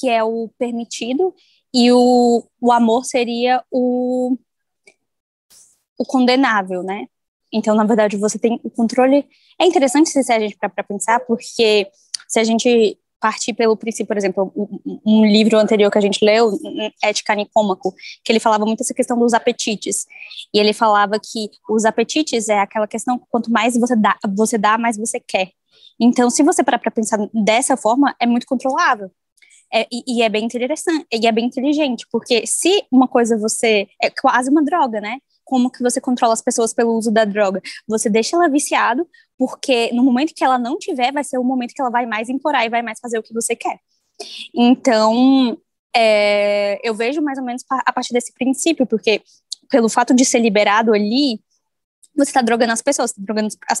é o permitido, e o amor seria o condenável, né? Então, na verdade, você tem o controle... É interessante se a gente para pensar, porque se a gente partir pelo princípio, por exemplo, um livro anterior que a gente leu, Ética Nicômaco, que ele falava muito essa questão dos apetites, e ele falava que os apetites é aquela questão que quanto mais você dá, mais você quer. Então, se você parar para pensar dessa forma, é muito controlável. E é bem interessante, e é bem inteligente, porque se uma coisa é quase uma droga, né? Como que você controla as pessoas pelo uso da droga? Você deixa ela viciado, porque no momento que ela não tiver, vai ser o momento que ela vai mais implorar e vai mais fazer o que você quer. Então, eu vejo mais ou menos a partir desse princípio, porque pelo fato de ser liberado ali, você está drogando as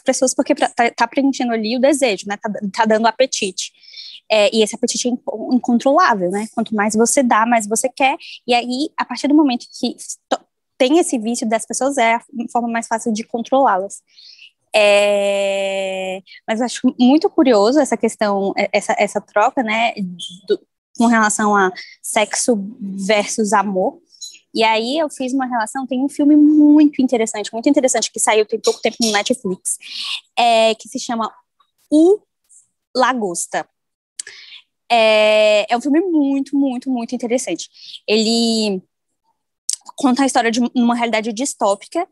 pessoas porque tá preenchendo ali o desejo, né? Tá dando apetite. E esse apetite é incontrolável, né? Quanto mais você dá, mais você quer. E aí, a partir do momento que tem esse vício das pessoas, é a forma mais fácil de controlá-las. Mas eu acho muito curioso essa questão, essa troca, né? Com relação a sexo versus amor. E aí eu fiz uma relação, tem um filme muito interessante, que saiu tem pouco tempo no Netflix, que se chama O Lagosta. É um filme muito, muito, muito interessante. Ele conta a história de uma realidade distópica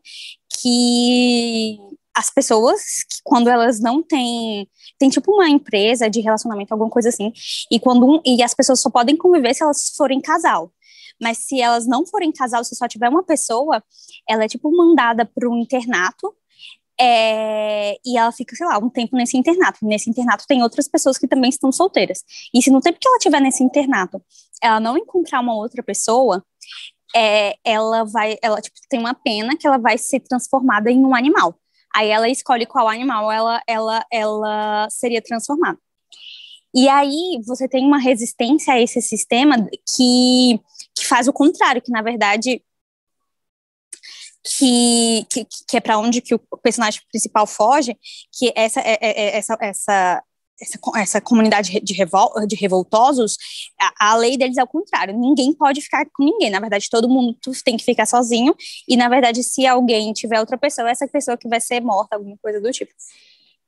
que as pessoas, quando elas não têm... Tem tipo uma empresa de relacionamento, alguma coisa assim, e as pessoas só podem conviver se elas forem casal. Mas se elas não forem casal, se só tiver uma pessoa, ela é tipo mandada para um internato, e ela fica, sei lá, um tempo nesse internato. Nesse internato tem outras pessoas que também estão solteiras. E se no tempo que ela estiver nesse internato, ela não encontrar uma outra pessoa, ela tipo, tem uma pena que ela vai ser transformada em um animal. Aí ela escolhe qual animal ela seria transformada. E aí você tem uma resistência a esse sistema que faz o contrário, que na verdade que é para onde que o personagem principal foge, que essa comunidade de revoltosos, a lei deles é o contrário, ninguém pode ficar com ninguém, na verdade todo mundo tem que ficar sozinho, e na verdade se alguém tiver outra pessoa, essa pessoa que vai ser morta, alguma coisa do tipo.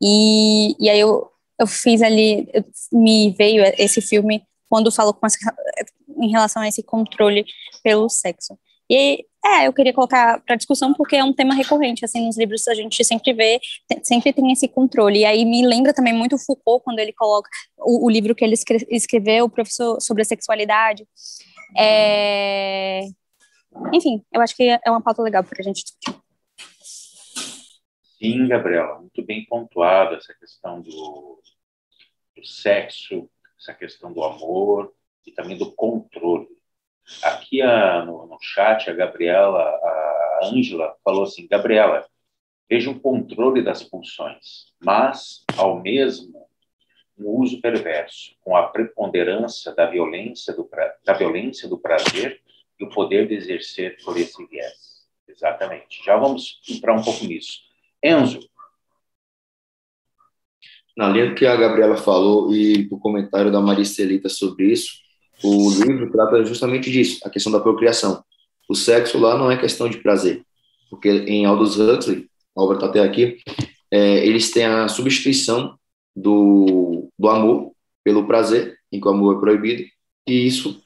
E aí eu fiz ali, me veio esse filme quando falou em relação a esse controle pelo sexo. E eu queria colocar para discussão porque é um tema recorrente, assim, nos livros a gente sempre vê, sempre tem esse controle. E aí me lembra também muito Foucault, quando ele coloca o livro que ele escreveu, o Professor sobre a Sexualidade. Enfim, eu acho que é uma pauta legal para a gente discutir. Sim, Gabriela, muito bem pontuado essa questão do sexo, essa questão do amor e também do controle. Aqui no chat, a Gabriela, a Ângela, falou assim: Gabriela, veja o controle das pulsões, mas, ao mesmo, um uso perverso, com a preponderância da violência do prazer e o poder de exercer por esse viés. Exatamente. Já vamos entrar um pouco nisso. Enzo. Na linha do que a Gabriela falou e o comentário da Maricelita sobre isso, o livro trata justamente disso, a questão da procriação. O sexo lá não é questão de prazer, porque em Aldous Huxley, a obra está até aqui, eles têm a substituição do amor pelo prazer, em que o amor é proibido, e isso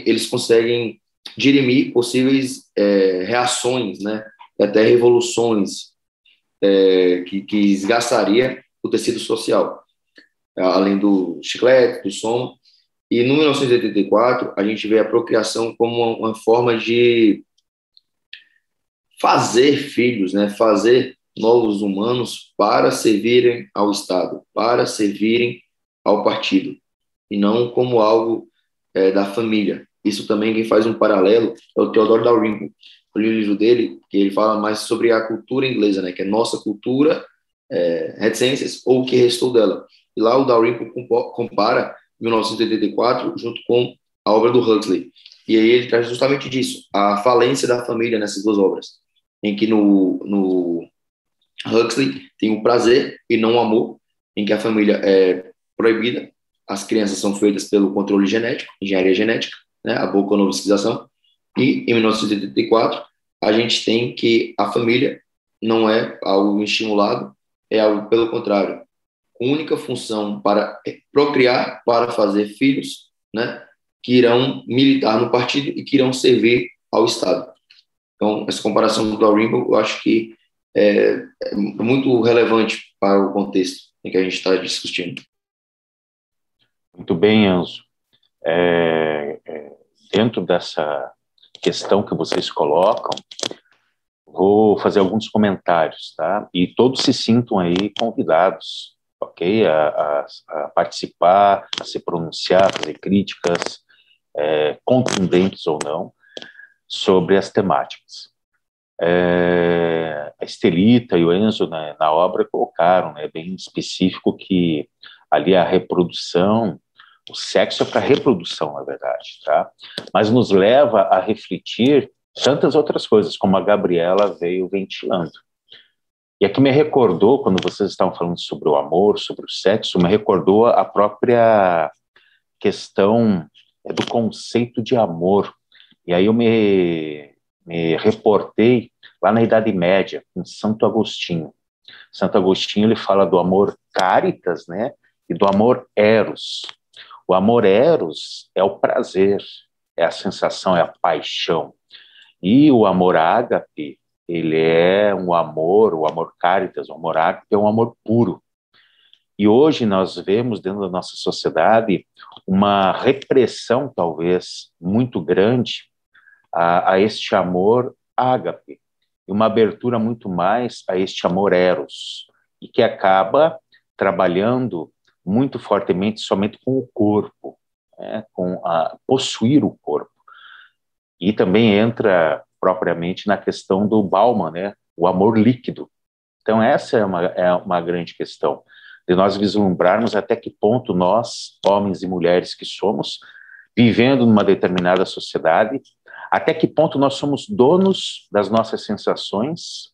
eles conseguem dirimir possíveis reações, né, até revoluções que esgaçaria o tecido social, além do chiclete, do som. E no 1984, a gente vê a procriação como uma forma de fazer filhos, né? Fazer novos humanos para servirem ao Estado, para servirem ao partido, e não como algo da família. Isso também quem faz um paralelo é o Theodore Dalrymple. O livro dele, que ele fala mais sobre a cultura inglesa, né? Que é nossa cultura, reticências, ou o que restou dela. E lá o Dalrymple compara 1984 junto com a obra do Huxley. E aí ele traz justamente disso, a falência da família nessas duas obras, em que no Huxley tem o prazer e não o amor, em que a família é proibida, as crianças são feitas pelo controle genético, engenharia genética, né, a boconovisquização, e em 1984 a gente tem que a família não é algo estimulado, é algo pelo contrário, única função para procriar, para fazer filhos, né, que irão militar no partido e que irão servir ao Estado. Então, essa comparação do Dalrymple, eu acho que é muito relevante para o contexto em que a gente está discutindo. Muito bem, Enzo. Dentro dessa questão que vocês colocam, vou fazer alguns comentários, tá? E todos se sintam aí convidados, ok? A participar, a se pronunciar, fazer críticas contundentes ou não sobre as temáticas. A Estelita e o Enzo, né, na obra colocaram, né, bem específico que ali a reprodução, o sexo é para reprodução, na verdade, tá? Mas nos leva a refletir tantas outras coisas, como a Gabriela veio ventilando. E aqui me recordou, quando vocês estavam falando sobre o amor, sobre o sexo, me recordou a própria questão do conceito de amor. E aí eu me reportei lá na Idade Média, com Santo Agostinho. Santo Agostinho, ele fala do amor caritas, né, e do amor eros. O amor eros é o prazer, é a sensação, é a paixão. E o amor ágape, ele é um amor, o amor caritas, o amor ágape é um amor puro. E hoje nós vemos dentro da nossa sociedade uma repressão, talvez, muito grande a este amor ágape, e uma abertura muito mais a este amor eros, e que acaba trabalhando muito fortemente somente com o corpo, né, com possuir o corpo. E também entra propriamente na questão do Bauman, né, o amor líquido. Então essa é uma grande questão, de nós vislumbrarmos até que ponto nós, homens e mulheres que somos, vivendo numa determinada sociedade, até que ponto nós somos donos das nossas sensações,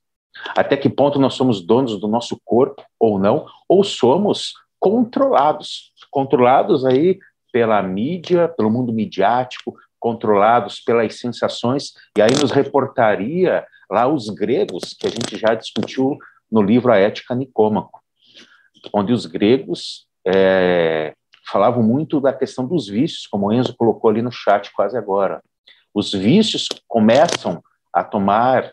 até que ponto nós somos donos do nosso corpo ou não, ou somos controlados aí pela mídia, pelo mundo midiático, controlados pelas sensações, e aí nos reportaria lá os gregos, que a gente já discutiu no livro A Ética Nicômaco, onde os gregos falavam muito da questão dos vícios, como o Enzo colocou ali no chat quase agora. Os vícios começam a tomar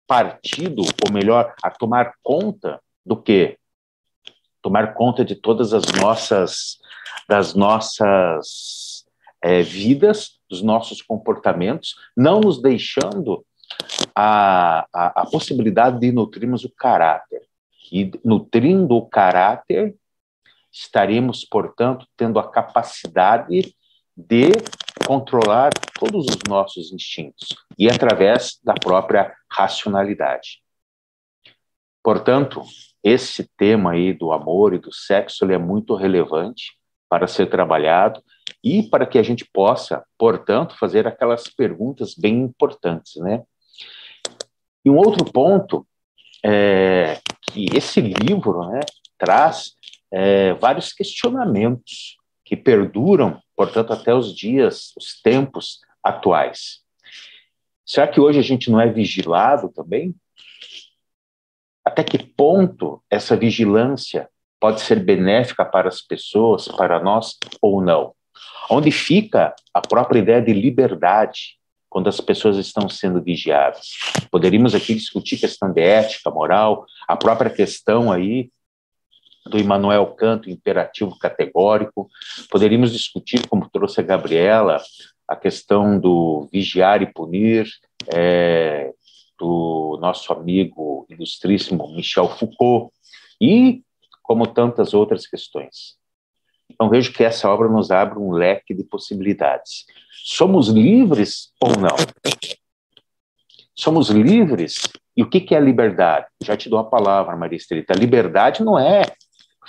partido, ou melhor, a tomar conta do quê? Tomar conta de todas das nossas vidas, dos nossos comportamentos, não nos deixando a possibilidade de nutrirmos o caráter. E nutrindo o caráter, estaremos, portanto, tendo a capacidade de controlar todos os nossos instintos, e através da própria racionalidade. Portanto, esse tema aí do amor e do sexo, ele é muito relevante para ser trabalhado e para que a gente possa, portanto, fazer aquelas perguntas bem importantes, né? E um outro ponto é que esse livro, né, traz vários questionamentos que perduram, portanto, até os tempos atuais. Será que hoje a gente não é vigilado também? Até que ponto essa vigilância pode ser benéfica para as pessoas, para nós, ou não? Onde fica a própria ideia de liberdade quando as pessoas estão sendo vigiadas? Poderíamos aqui discutir questão de ética, moral, a própria questão aí do Immanuel Kant, o imperativo categórico. Poderíamos discutir, como trouxe a Gabriela, a questão do vigiar e punir, do nosso amigo ilustríssimo Michel Foucault, e como tantas outras questões. Então vejo que essa obra nos abre um leque de possibilidades. Somos livres ou não? Somos livres? E o que é a liberdade? Já te dou a palavra, Maria Estelita. A liberdade não é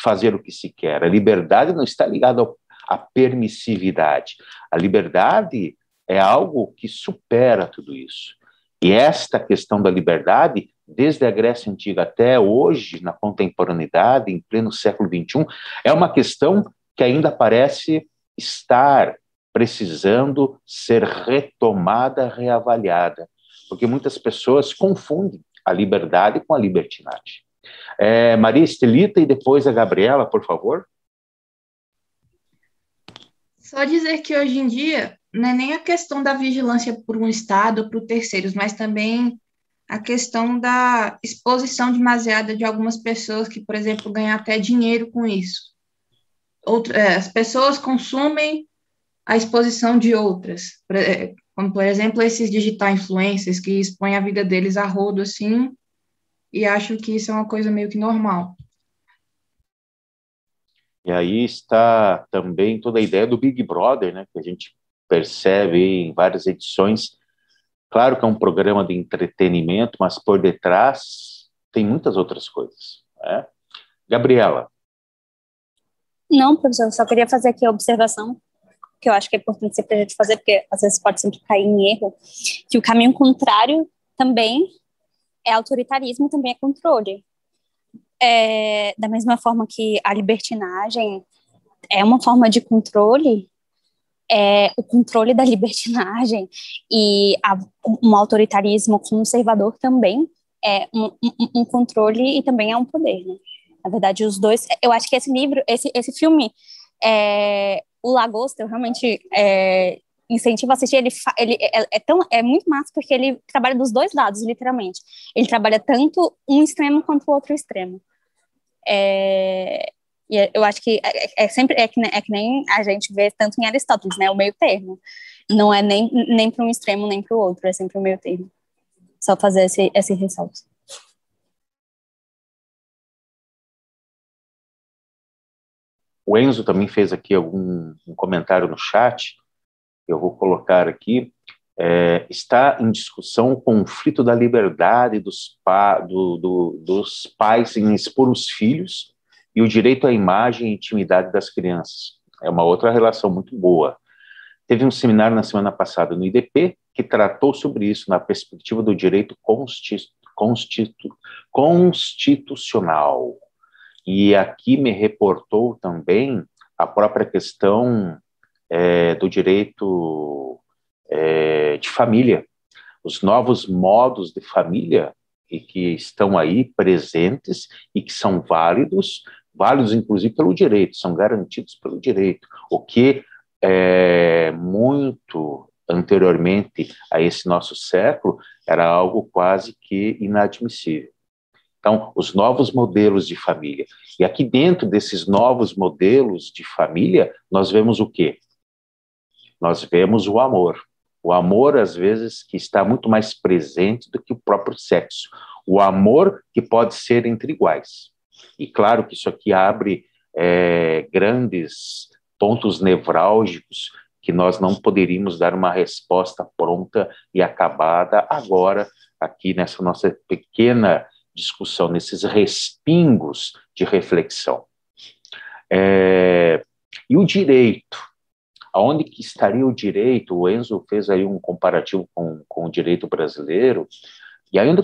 fazer o que se quer. A liberdade não está ligada à permissividade. A liberdade é algo que supera tudo isso. E esta questão da liberdade, desde a Grécia Antiga até hoje, na contemporaneidade, em pleno século XXI, é uma questão que ainda parece estar precisando ser retomada, reavaliada, porque muitas pessoas confundem a liberdade com a libertinagem. Maria Estelita e depois a Gabriela, por favor. Só dizer que hoje em dia não é nem a questão da vigilância por um Estado ou por terceiros, mas também a questão da exposição demasiada de algumas pessoas que, por exemplo, ganham até dinheiro com isso. As pessoas consumem a exposição de outras, como, por exemplo, esses digital influencers que expõem a vida deles a rodo, assim, e acham que isso é uma coisa meio que normal. E aí está também toda a ideia do Big Brother, né, que a gente percebe em várias edições. Claro que é um programa de entretenimento, mas por detrás tem muitas outras coisas, né? Gabriela. Não, professor, eu só queria fazer aqui a observação, que eu acho que é importante sempre a gente fazer, porque às vezes pode sempre cair em erro, que o caminho contrário também é autoritarismo, também é controle. Da mesma forma que a libertinagem é uma forma de controle, o controle da libertinagem e um autoritarismo conservador também é um controle e também é um poder, né? Na verdade, os dois... Eu acho que esse filme, O Lagosta, eu realmente incentivo a assistir. Ele é muito massa porque ele trabalha dos dois lados, literalmente. Ele trabalha tanto um extremo quanto o outro extremo. E eu acho que sempre que nem a gente vê tanto em Aristóteles, né? O meio termo. Não é nem para um extremo nem para o outro, é sempre o meio termo. Só fazer esse ressalto. O Enzo também fez aqui um comentário no chat, eu vou colocar aqui. Está em discussão o conflito da liberdade dos pais em expor os filhos e o direito à imagem e intimidade das crianças. É uma outra relação muito boa. Teve um seminário na semana passada no IDP que tratou sobre isso na perspectiva do direito constitucional. E aqui me reportou também a própria questão do direito de família, os novos modos de família e que estão aí presentes e que são válidos inclusive pelo direito, são garantidos pelo direito, o que muito anteriormente a esse nosso século era algo quase que inadmissível. Então, os novos modelos de família. E aqui dentro desses novos modelos de família, nós vemos o quê? Nós vemos o amor. O amor, às vezes, que está muito mais presente do que o próprio sexo. O amor que pode ser entre iguais. E claro que isso aqui abre grandes pontos nevrálgicos que nós não poderíamos dar uma resposta pronta e acabada agora, aqui nessa nossa pequena discussão, nesses respingos de reflexão. E o direito? Aonde que estaria o direito? O Enzo fez aí um comparativo com o direito brasileiro, e ainda,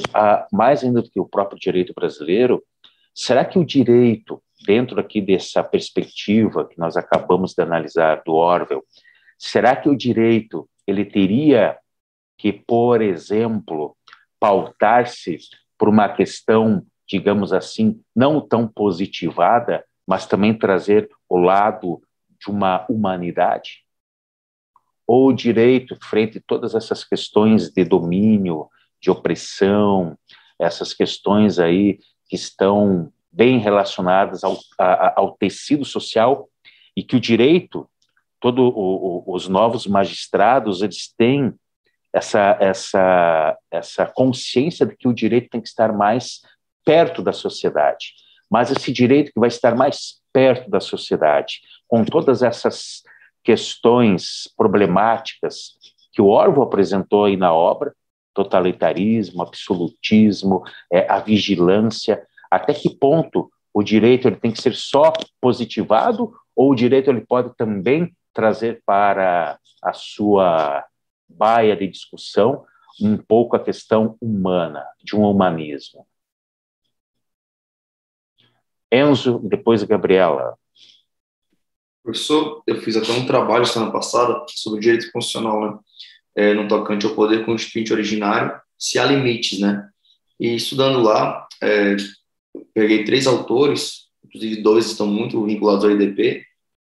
mais ainda do que o próprio direito brasileiro, será que o direito, dentro aqui dessa perspectiva que nós acabamos de analisar do Orwell, será que o direito ele teria que, por exemplo, pautar-se por uma questão, digamos assim, não tão positivada, mas também trazer o lado de uma humanidade? Ou o direito, frente a todas essas questões de domínio, de opressão, essas questões aí que estão bem relacionadas ao tecido social, e que o direito, todos os novos magistrados, eles têm essa consciência de que o direito tem que estar mais perto da sociedade. Mas esse direito que vai estar mais perto da sociedade, com todas essas questões problemáticas que o Orwell apresentou aí na obra, totalitarismo, absolutismo, a vigilância, até que ponto o direito ele tem que ser só positivado, ou o direito ele pode também trazer para a sua baia de discussão um pouco a questão humana, de um humanismo? Enzo, depois a Gabriela. Professor, eu fiz até um trabalho semana passada sobre o direito constitucional, né? No tocante ao poder constituinte originário, se há limites, né? E estudando lá, peguei 3 autores, inclusive 2 estão muito vinculados ao IDP,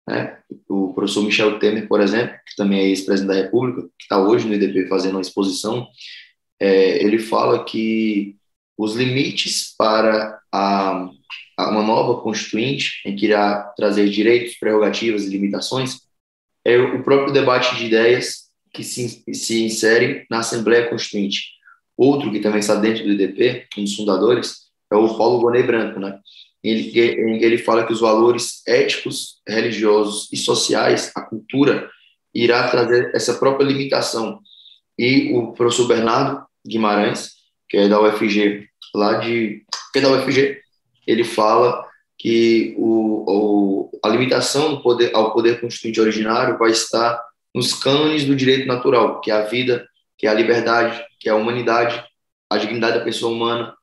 né? O professor Michel Temer, por exemplo, que também é ex-presidente da República, que está hoje no IDP fazendo uma exposição, ele fala que os limites para uma nova constituinte, em que irá trazer direitos, prerrogativas e limitações, é o próprio debate de ideias que se insere na Assembleia Constituinte. Outro que também está dentro do IDP, um dos fundadores, é o Paulo Bonet Branco, né? Ele fala que os valores éticos, religiosos e sociais, a cultura, irá trazer essa própria limitação. E o professor Bernardo Guimarães, que é da UFG, ele fala que a limitação ao poder constituinte originário vai estar nos cânones do direito natural, que é a vida, que é a liberdade, que é a humanidade, a dignidade da pessoa humana,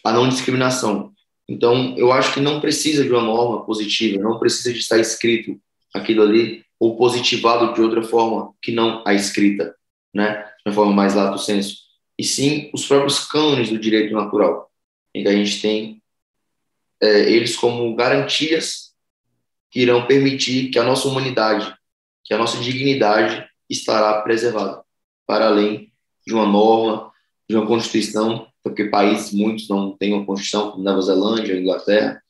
a não discriminação. Então, eu acho que não precisa de uma norma positiva, não precisa de estar escrito aquilo ali, ou positivado de outra forma que não a escrita, né? De uma forma mais lato sensu. E sim os próprios cânones do direito natural, em que a gente tem eles como garantias que irão permitir que a nossa humanidade, que a nossa dignidade estará preservada, para além de uma norma, de uma Constituição, porque países, muitos não têm uma Constituição, como Nova Zelândia, Inglaterra.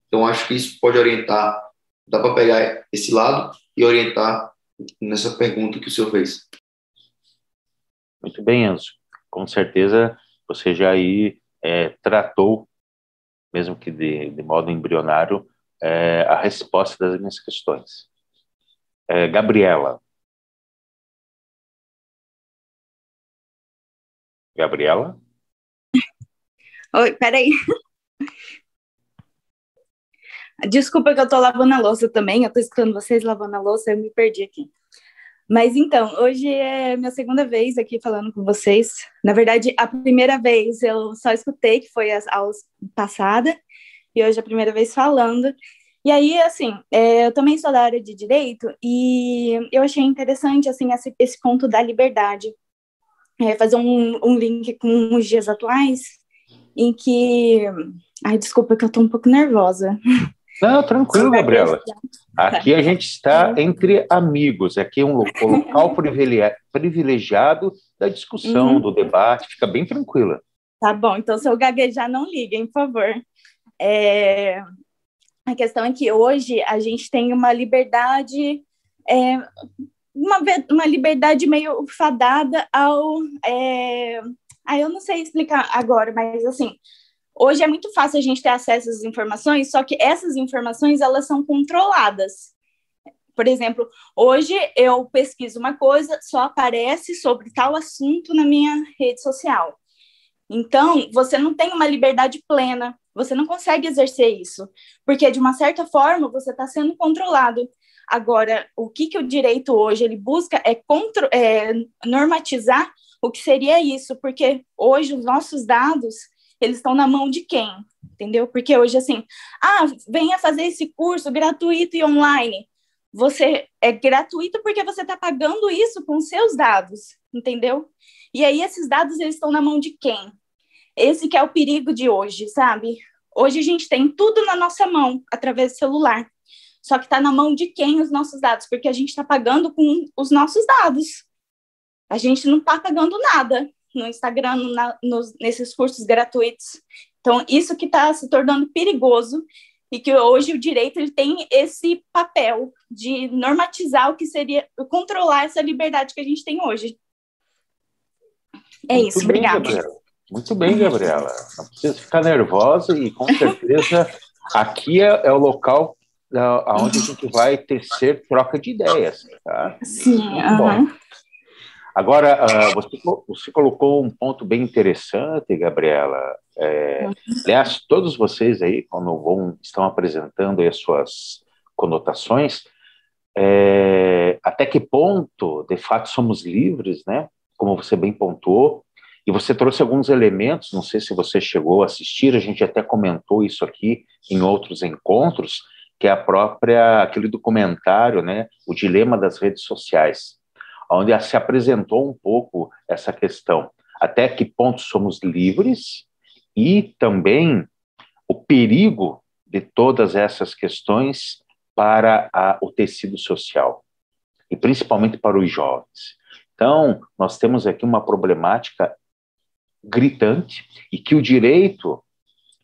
Então, acho que isso pode orientar, dá para pegar esse lado e orientar nessa pergunta que o senhor fez. Muito bem, Enzo. Com certeza, você já aí tratou, mesmo que de modo embrionário, a resposta das minhas questões. Gabriela. Gabriela? Oi, peraí. Desculpa que eu tô lavando a louça também, eu tô escutando vocês lavando a louça, eu me perdi aqui. Mas então, hoje é minha segunda vez aqui falando com vocês. Na verdade, a primeira vez eu só escutei, que foi as aulas passadas, e hoje é a primeira vez falando. E aí, assim, eu também sou da área de direito, e eu achei interessante, assim, esse ponto da liberdade. Fazer um link com os dias atuais, em que... Ai, desculpa que eu tô um pouco nervosa. Não, tranquilo, Gabriela. Aqui a gente está entre amigos. Aqui é um local privilegiado da discussão, do debate. Fica bem tranquila. Tá bom, então se eu gaguejar, não liguem, por favor. A questão é que hoje a gente tem uma liberdade... uma liberdade meio fadada ao... eu não sei explicar agora, mas assim... Hoje é muito fácil a gente ter acesso às informações, só que essas informações, elas são controladas. Por exemplo, hoje eu pesquiso uma coisa, só aparece sobre tal assunto na minha rede social. Então, você não tem uma liberdade plena, você não consegue exercer isso, porque de uma certa forma você está sendo controlado. Agora, o que o direito hoje ele busca é normatizar o que seria isso, porque hoje os nossos dados... eles estão na mão de quem, entendeu? Porque hoje, assim, venha fazer esse curso gratuito e online. Você é gratuito porque você está pagando isso com seus dados, entendeu? E aí esses dados, eles estão na mão de quem? Esse que é o perigo de hoje, sabe? Hoje a gente tem tudo na nossa mão, através do celular. Só que está na mão de quem os nossos dados? Porque a gente está pagando com os nossos dados. A gente não está pagando nada no Instagram, nesses cursos gratuitos. Então, isso que está se tornando perigoso e que hoje o direito ele tem esse papel de normatizar o que seria, controlar essa liberdade que a gente tem hoje. Muito isso, bem, obrigada. Gabriela. Muito bem, Gabriela. Não precisa ficar nervosa e, com certeza, aqui é o local onde a gente vai tecer troca de ideias. Tá? Sim, bom. Agora, você colocou um ponto bem interessante, Gabriela. Aliás, todos vocês aí, quando estão apresentando aí as suas conotações, até que ponto, de fato, somos livres, né? Como você bem pontuou, e você trouxe alguns elementos, não sei se você chegou a assistir, a gente até comentou isso aqui em outros encontros, que é aquele documentário, né? O Dilema das Redes Sociais, onde se apresentou um pouco essa questão. Até que ponto somos livres e também o perigo de todas essas questões para o tecido social, e principalmente para os jovens. Então, nós temos aqui uma problemática gritante, e que o direito,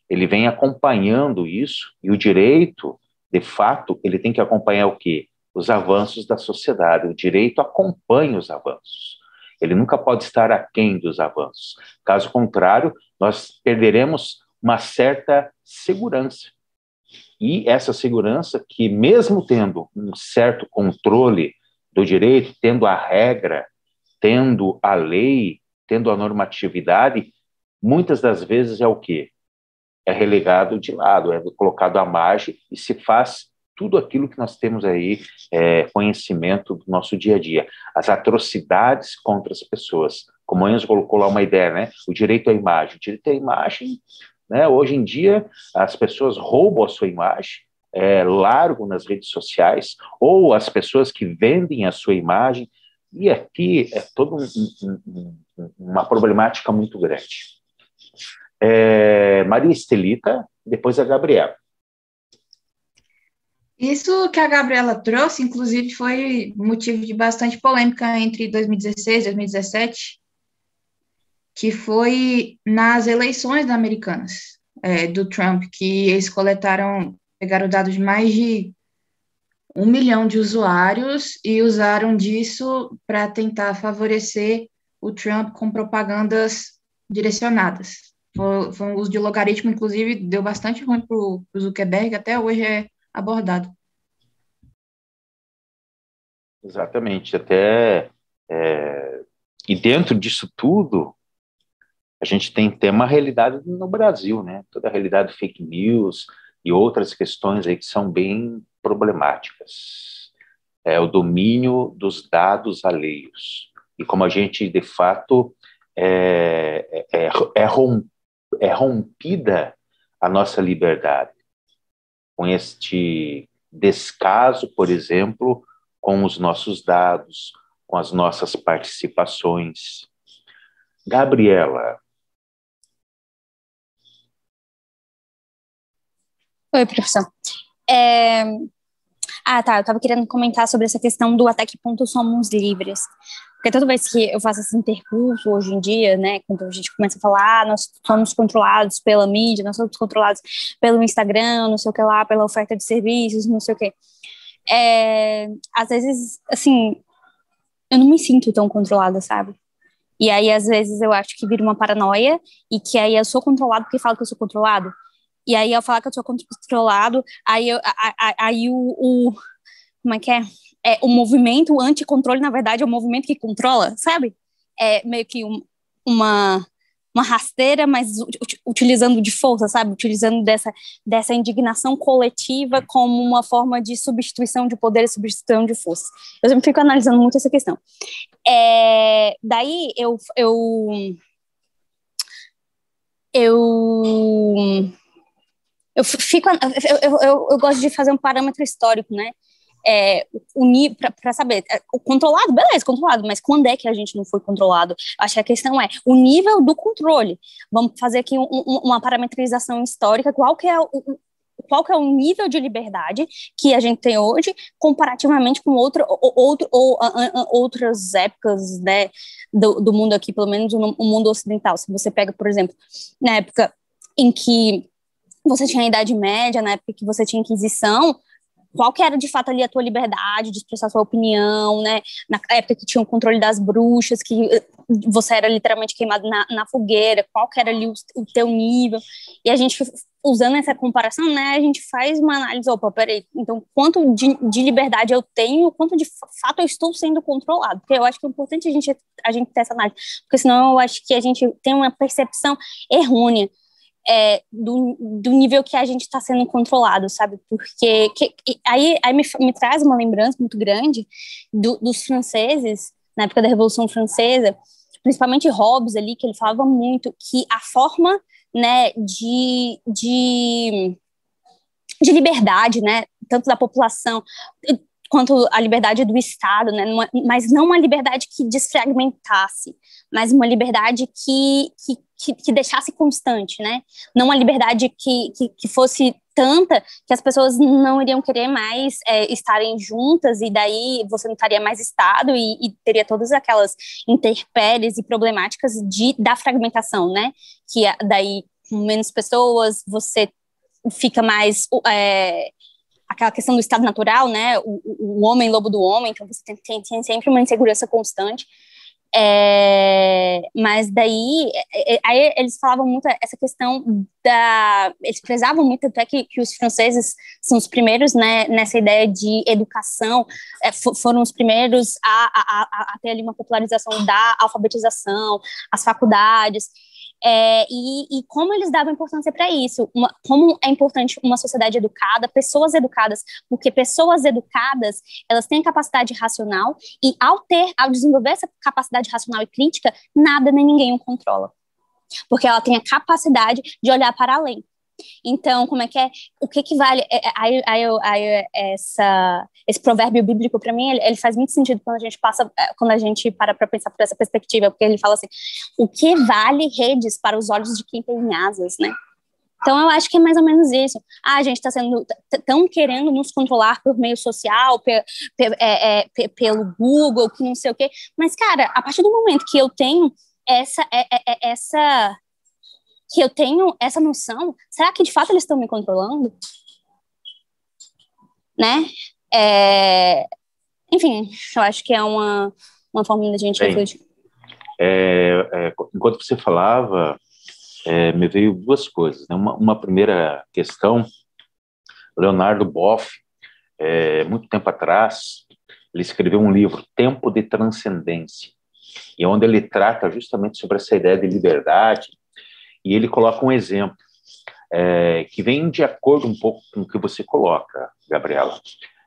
ele vem acompanhando isso, e o direito, de fato, ele tem que acompanhar o quê? Os avanços da sociedade. O direito acompanha os avanços. Ele nunca pode estar aquém dos avanços. Caso contrário, nós perderemos uma certa segurança. E essa segurança que, mesmo tendo um certo controle do direito, tendo a regra, tendo a lei, tendo a normatividade, muitas das vezes é o quê? É relegado de lado, é colocado à margem e se faz tudo aquilo que nós temos aí, conhecimento do nosso dia a dia. As atrocidades contra as pessoas. Como o Enzo colocou lá uma ideia, né? O direito à imagem. O direito à imagem, né? Hoje em dia, as pessoas roubam a sua imagem, largam nas redes sociais, ou as pessoas que vendem a sua imagem, e aqui é toda uma problemática muito grande. Maria Estelita, depois a Gabriela. Isso que a Gabriela trouxe, inclusive, foi motivo de bastante polêmica entre 2016 e 2017, que foi nas eleições americanas, do Trump, que eles pegaram dados de mais de 1 milhão de usuários e usaram disso para tentar favorecer o Trump com propagandas direcionadas. Foi um uso de logaritmo, inclusive, deu bastante ruim para o Zuckerberg, até hoje é abordado. Exatamente, e dentro disso tudo, a gente tem uma realidade no Brasil, né? Toda a realidade fake news e outras questões aí que são bem problemáticas. O domínio dos dados alheios. E como a gente, de fato, é rompida a nossa liberdade com este descaso, por exemplo, com os nossos dados, com as nossas participações. Gabriela. Oi, professor. Eu estava querendo comentar sobre essa questão do até que ponto somos livres. Porque toda vez que eu faço esse intercurso hoje em dia, né, quando a gente começa a falar, nós somos controlados pela mídia, nós somos controlados pelo Instagram, não sei o que lá, pela oferta de serviços, não sei o que. Às vezes, assim, eu não me sinto tão controlada, sabe? E aí, às vezes, eu acho que vira uma paranoia e que aí eu sou controlado porque falo que eu sou controlado. E aí, ao falar que eu sou controlado, como é que é? O movimento anticontrole, na verdade, é o movimento que controla, sabe? É meio que uma rasteira, mas utilizando de força, sabe? Utilizando dessa indignação coletiva como uma forma de substituição de poder e substituição de força. Eu sempre fico analisando muito essa questão. Daí, eu gosto de fazer um parâmetro histórico, né? Para saber, o controlado, beleza, controlado, mas quando é que a gente não foi controlado? Acho que a questão é o nível do controle. Vamos fazer aqui uma parametrização histórica, qual que é o nível de liberdade que a gente tem hoje, comparativamente com outras épocas, né, do mundo aqui, pelo menos no mundo ocidental. Se você pega, por exemplo, na época em que você tinha a Idade Média, na época que você tinha Inquisição, qual que era de fato ali a tua liberdade de expressar sua opinião, né? Na época que tinha o controle das bruxas, que você era literalmente queimado na fogueira, qual que era ali o teu nível? E a gente, usando essa comparação, né, a gente faz uma análise, peraí, então quanto de liberdade eu tenho, quanto de fato eu estou sendo controlado? Porque eu acho que é importante a gente ter essa análise, porque senão eu acho que a gente tem uma percepção errônea do nível que a gente está sendo controlado, sabe? Porque aí me traz uma lembrança muito grande dos franceses, na época da Revolução Francesa, principalmente Hobbes ali, que ele falava muito que a forma, né, de liberdade, né, tanto da população quanto a liberdade do Estado, né, mas não uma liberdade que desfragmentasse, mas uma liberdade que que deixasse constante, né? Não uma liberdade que fosse tanta que as pessoas não iriam querer mais estarem juntas, e daí você não estaria mais Estado e teria todas aquelas intempéries e problemáticas da fragmentação, né? Que daí, com menos pessoas, você fica mais... aquela questão do estado natural, né? O homem lobo do homem, então você tem sempre uma insegurança constante. Mas daí aí eles falavam muito essa questão eles prezavam muito até que os franceses são os primeiros, né, nessa ideia de educação, foram os primeiros a ter ali uma popularização da alfabetização, as faculdades, e como eles davam importância para isso, como é importante uma sociedade educada, pessoas educadas, porque pessoas educadas, elas têm capacidade racional, e ao desenvolver essa capacidade racional e crítica, nada nem ninguém o controla, porque ela tem a capacidade de olhar para além. Então, como é que o que vale? Esse provérbio bíblico, para mim, ele faz muito sentido quando a gente para pensar por essa perspectiva, porque ele fala assim: o que vale redes para os olhos de quem tem asas, né? Então, eu acho que é mais ou menos isso. A gente estão querendo nos controlar por meio social, pelo Google, que não sei o quê. Mas, cara, a partir do momento que eu tenho essa noção, será que de fato eles estão me controlando? Né? Enfim, eu acho que é uma forma da gente refletir. Enquanto você falava, me veio duas coisas, né? Uma primeira questão, Leonardo Boff, muito tempo atrás, ele escreveu um livro, Tempo de Transcendência, e onde ele trata justamente sobre essa ideia de liberdade. E ele coloca um exemplo que vem de acordo um pouco com o que você coloca, Gabriela.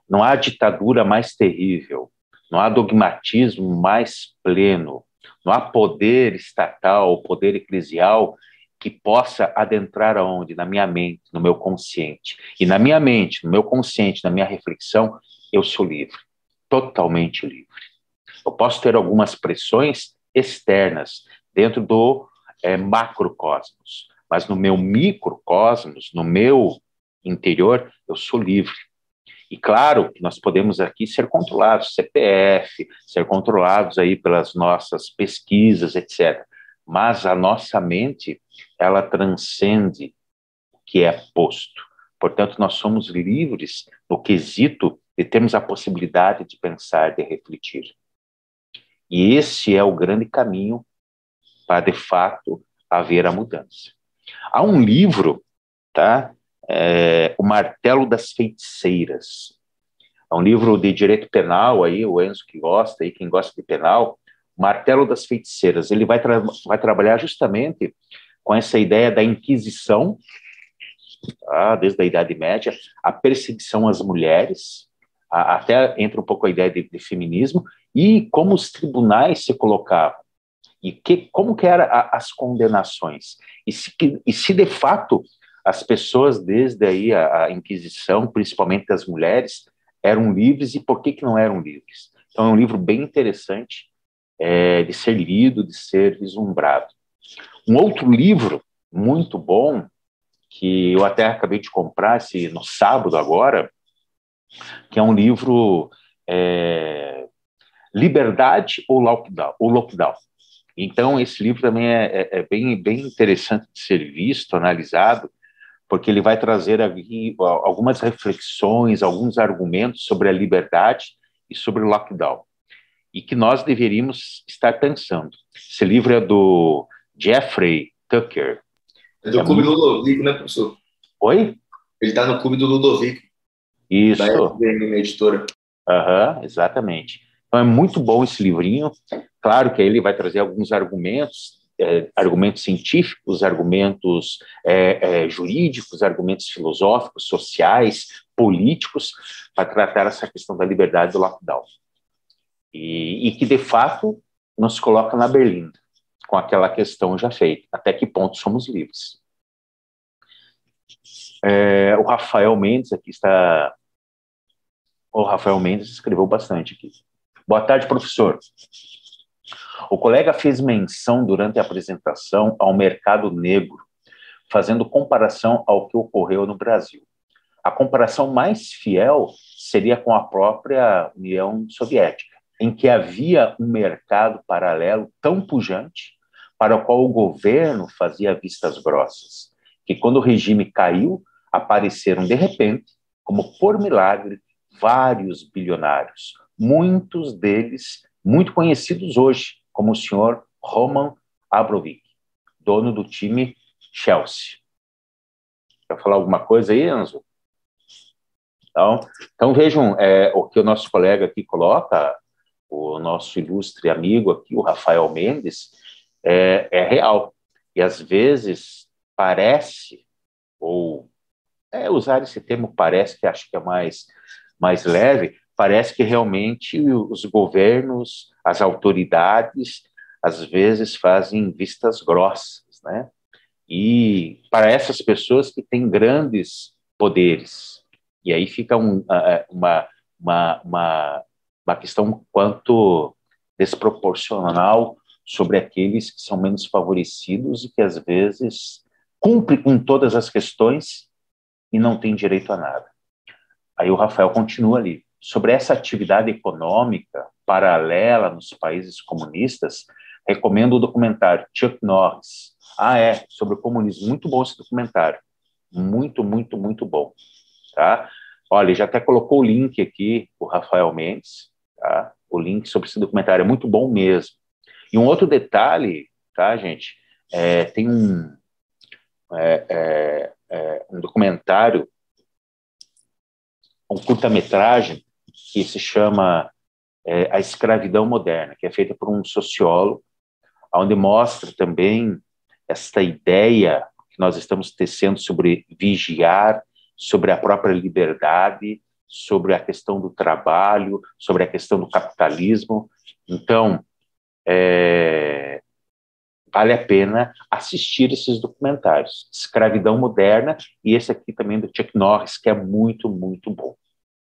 Não há ditadura mais terrível, não há dogmatismo mais pleno, não há poder estatal, poder eclesial que possa adentrar aonde? Na minha mente, no meu consciente. E na minha mente, no meu consciente, na minha reflexão, eu sou livre, totalmente livre. Eu posso ter algumas pressões externas dentro do macrocosmos, mas no meu microcosmos, no meu interior, eu sou livre. E claro que nós podemos aqui ser controlados, CPF, ser controlados aí pelas nossas pesquisas, etc. Mas a nossa mente, ela transcende o que é posto. Portanto, nós somos livres no quesito de termos a possibilidade de pensar, de refletir. E esse é o grande caminho para, de fato, haver a mudança. Há um livro, tá? O Martelo das Feiticeiras. É um livro de direito penal, aí, o Enzo que gosta, aí, quem gosta de penal, Martelo das Feiticeiras. Ele vai trabalhar justamente com essa ideia da Inquisição, tá? Desde a Idade Média, a perseguição às mulheres, até entra um pouco a ideia de feminismo, e como os tribunais se colocavam. E como que eram as condenações? E se de fato as pessoas, desde aí a Inquisição, principalmente as mulheres, eram livres, e por que não eram livres? Então é um livro bem interessante de ser lido, de ser vislumbrado. Um outro livro muito bom, que eu até acabei de comprar no sábado agora, que é um livro Liberdade ou Lockdown. Então, esse livro também é bem interessante de ser visto, analisado, porque ele vai trazer aqui algumas reflexões, alguns argumentos sobre a liberdade e sobre o lockdown, e que nós deveríamos estar pensando. Esse livro é do Jeffrey Tucker. É do Clube do Ludovico, né, professor? Oi? Ele está no Clube do Ludovico. Isso. Da FBM, editora. Exatamente. Então, é muito bom esse livrinho. Claro que ele vai trazer alguns argumentos, argumentos científicos, argumentos jurídicos, argumentos filosóficos, sociais, políticos, para tratar essa questão da liberdade do lockdown. E que, de fato, nos coloca na berlinda, com aquela questão já feita. Até que ponto somos livres? O Rafael Mendes aqui está... O Rafael Mendes escreveu bastante aqui. Boa tarde, professor. O colega fez menção durante a apresentação ao mercado negro, fazendo comparação ao que ocorreu no Brasil. A comparação mais fiel seria com a própria União Soviética, em que havia um mercado paralelo tão pujante para o qual o governo fazia vistas grossas, que quando o regime caiu, apareceram de repente, como por milagre, vários bilionários, muitos deles muito conhecidos hoje, como o senhor Roman Abramovich, dono do time Chelsea. Quer falar alguma coisa aí, Enzo? Então vejam o que o nosso colega aqui coloca, o nosso ilustre amigo aqui, o Rafael Mendes, é real. E às vezes parece, ou usar esse termo parece, que acho que é mais leve, parece que realmente os governos, as autoridades, às vezes fazem vistas grossas, né? E para essas pessoas que têm grandes poderes. E aí fica uma questão um quanto desproporcional sobre aqueles que são menos favorecidos e que, às vezes, cumprem com todas as questões e não têm direito a nada. Aí o Rafael continua ali. Sobre essa atividade econômica paralela nos países comunistas, recomendo o documentário Chuck Norris. Sobre o comunismo. Muito bom esse documentário. Muito, muito, muito bom. Tá? Olha, ele já até colocou o link aqui, o Rafael Mendes, tá? O link sobre esse documentário é muito bom mesmo. E um outro detalhe, tá, gente? Tem um documentário, um curta-metragem que se chama A Escravidão Moderna, que é feita por um sociólogo, onde mostra também esta ideia que nós estamos tecendo sobre vigiar, sobre a própria liberdade, sobre a questão do trabalho, sobre a questão do capitalismo. Então, vale a pena assistir esses documentários. Escravidão Moderna e esse aqui também do Chuck Norris, que é muito, muito bom.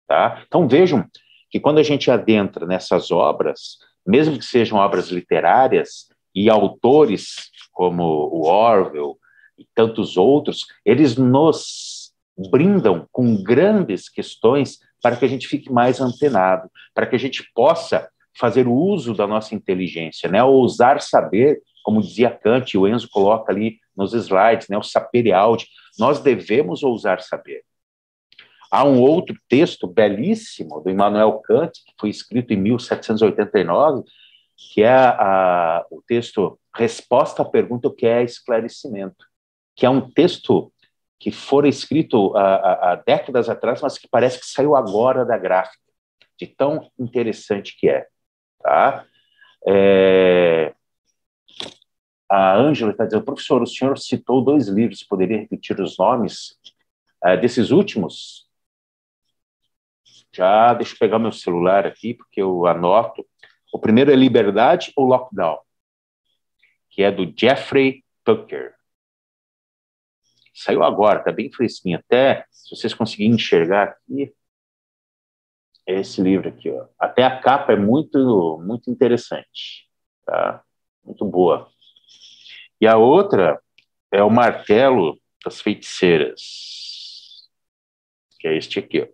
Tá? Então, vejam que quando a gente adentra nessas obras, mesmo que sejam obras literárias, e autores como o Orwell e tantos outros, eles nos brindam com grandes questões para que a gente fique mais antenado, para que a gente possa fazer uso da nossa inteligência, né? Ousar saber, como dizia Kant, e o Enzo coloca ali nos slides, né? O sapere aude. Nós devemos ousar saber. Há um outro texto belíssimo do Immanuel Kant, que foi escrito em 1789, que é o texto Resposta à Pergunta: o que é esclarecimento? Que é um texto que fora escrito há décadas atrás, mas que parece que saiu agora da gráfica, de tão interessante que é. Tá? A Ângela está dizendo: professor, o senhor citou 2 livros, poderia repetir os nomes desses últimos? Já, deixa eu pegar meu celular aqui, porque eu anoto. O primeiro é Liberdade ou Lockdown, que é do Jeffrey Tucker. Saiu agora, está bem fresquinho. Até, se vocês conseguirem enxergar aqui, é esse livro aqui. Ó. Até a capa é muito, muito interessante. Tá? Muito boa. E a outra é O Martelo das Feiticeiras, que é este aqui. Ó.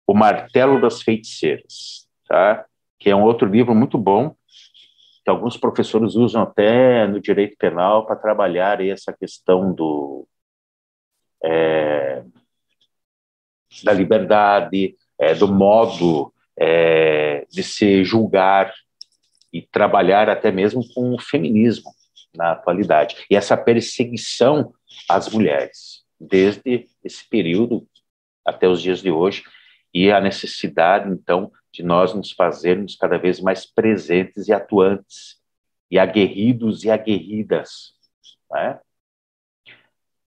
O Martelo das Feiticeiras, tá? Que é um outro livro muito bom, que alguns professores usam até no direito penal para trabalhar aí essa questão da liberdade, do modo de se julgar e trabalhar até mesmo com o feminismo na atualidade. E essa perseguição às mulheres, desde esse período até os dias de hoje, e a necessidade, então, de nós nos fazermos cada vez mais presentes e atuantes, e aguerridos e aguerridas. Né?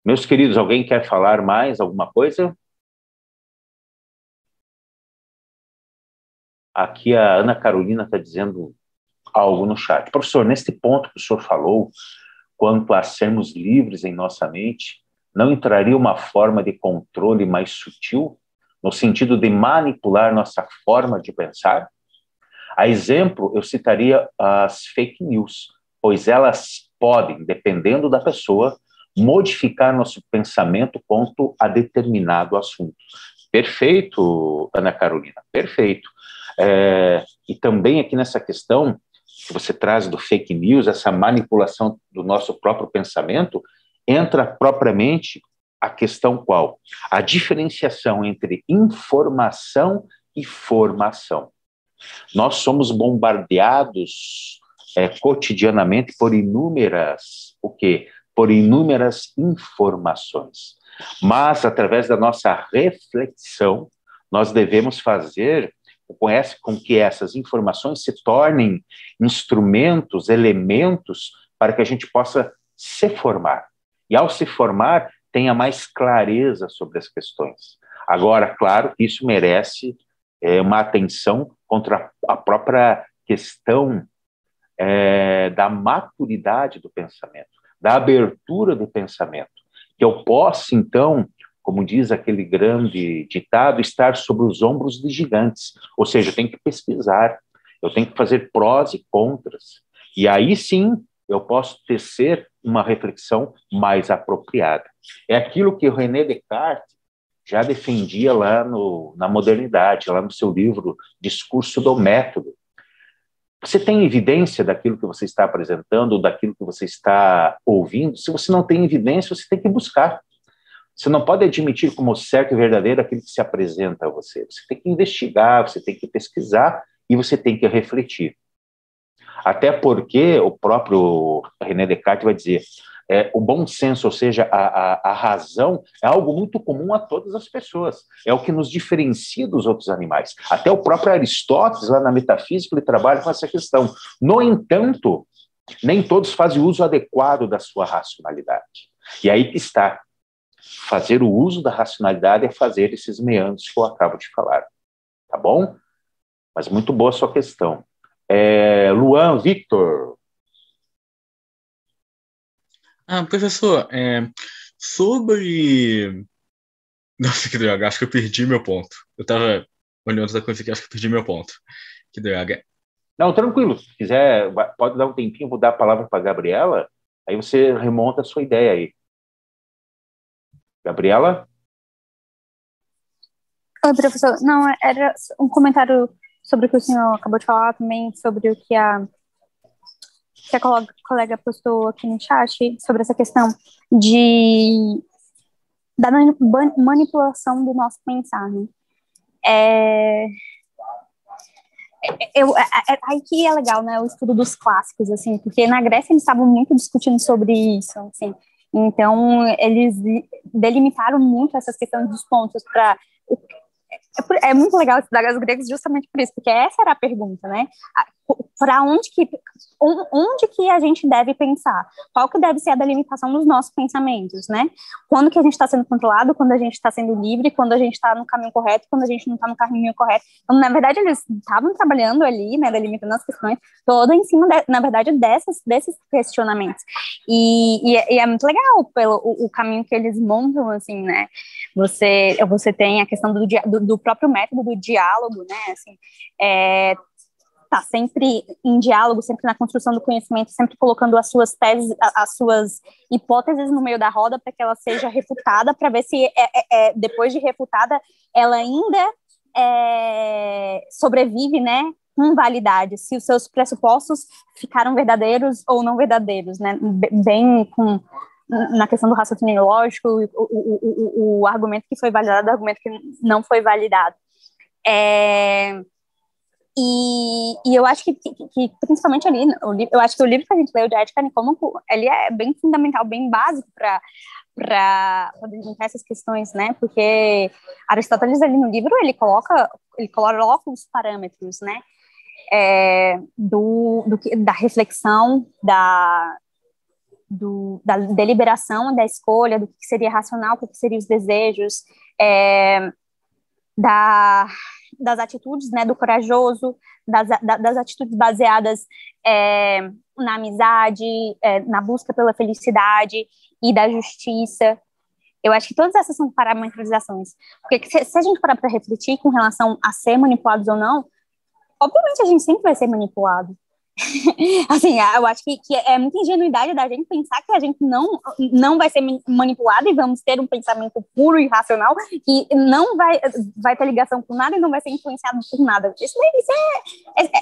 Meus queridos, alguém quer falar mais alguma coisa? Aqui a Ana Carolina está dizendo algo no chat. Professor, neste ponto que o senhor falou, quanto a sermos livres em nossa mente, não entraria uma forma de controle mais sutil, no sentido de manipular nossa forma de pensar? A exemplo, eu citaria as fake news, pois elas podem, dependendo da pessoa, modificar nosso pensamento quanto a determinado assunto. Perfeito, Ana Carolina, perfeito. E também aqui nessa questão que você traz do fake news, essa manipulação do nosso próprio pensamento, entra propriamente a questão qual? A diferenciação entre informação e formação. Nós somos bombardeados cotidianamente por inúmeras, por inúmeras informações. Mas, através da nossa reflexão, nós devemos fazer com que essas informações se tornem instrumentos, elementos, para que a gente possa se formar. E, ao se formar, tenha mais clareza sobre as questões. Agora, claro que isso merece uma atenção contra a própria questão da maturidade do pensamento, da abertura do pensamento, que eu possa, então, como diz aquele grande ditado, estar sobre os ombros de gigantes, ou seja, eu tenho que pesquisar, eu tenho que fazer prós e contras, e aí sim eu posso tecer uma reflexão mais apropriada. É aquilo que o René Descartes já defendia lá na modernidade, lá no seu livro Discurso do Método. Você tem evidência daquilo que você está apresentando, ou daquilo que você está ouvindo? Se você não tem evidência, você tem que buscar. Você não pode admitir como certo e verdadeiro aquilo que se apresenta a você. Você tem que investigar, você tem que pesquisar e você tem que refletir. Até porque o próprio René Descartes vai dizer, o bom senso, ou seja, a razão, é algo muito comum a todas as pessoas. É o que nos diferencia dos outros animais. Até o próprio Aristóteles, lá na Metafísica, ele trabalha com essa questão. No entanto, nem todos fazem uso adequado da sua racionalidade. E aí que está. Fazer o uso da racionalidade é fazer esses meandros que eu acabo de falar. Tá bom? Mas muito boa a sua questão. Luan, Victor. Professor, sobre... Nossa, que droga, acho que eu perdi meu ponto. Eu estava olhando outra coisa aqui, acho que eu perdi meu ponto. Que droga. Não, tranquilo. Se quiser, pode dar um tempinho, vou dar a palavra para a Gabriela, aí você remonta a sua ideia aí. Gabriela? Oi, professor. Não, era um comentário sobre o que o senhor acabou de falar também, sobre o que a colega postou aqui no chat, sobre essa questão da manipulação do nosso pensar, né? Aí que é legal, né, o estudo dos clássicos, assim, porque na Grécia eles estavam muito discutindo sobre isso, assim, então eles delimitaram muito essas questões dos pontos para... É muito legal estudar os gregos justamente por isso, porque essa era a pergunta, né? Para onde que a gente deve pensar? Qual que deve ser a delimitação dos nossos pensamentos, né? Quando que a gente está sendo controlado, quando a gente está sendo livre, quando a gente está no caminho correto, quando a gente não está no caminho correto. Então, na verdade, eles estavam trabalhando ali, né, delimitando as questões, toda em cima, na verdade, desses questionamentos. E é muito legal o caminho que eles montam, assim, né? Você tem a questão do próprio método do diálogo, né? Assim, tá sempre em diálogo, sempre na construção do conhecimento, sempre colocando as suas teses, as suas hipóteses no meio da roda para que ela seja refutada, para ver se depois de refutada ela ainda sobrevive, né, com validade, se os seus pressupostos ficaram verdadeiros ou não verdadeiros, né, bem na questão do raciocínio lógico, o argumento que foi validado, o argumento que não foi validado. E eu acho que principalmente ali, eu acho que o livro que a gente leu de Ética Nicômaco, ele é bem fundamental, bem básico para delimitar essas questões, né? Porque Aristóteles ali no livro ele coloca os parâmetros, né? Da reflexão, da deliberação, da escolha, do que seria racional, o que seriam os desejos, das atitudes, né, do corajoso, das atitudes baseadas na amizade, na busca pela felicidade e da justiça. Eu acho que todas essas são parametrizações. Porque se a gente parar para refletir com relação a ser manipulados ou não, obviamente a gente sempre vai ser manipulado. Assim, eu acho que é muita ingenuidade da gente pensar que a gente não vai ser manipulado e vamos ter um pensamento puro e racional que não vai ter ligação com nada e não vai ser influenciado por nada. Isso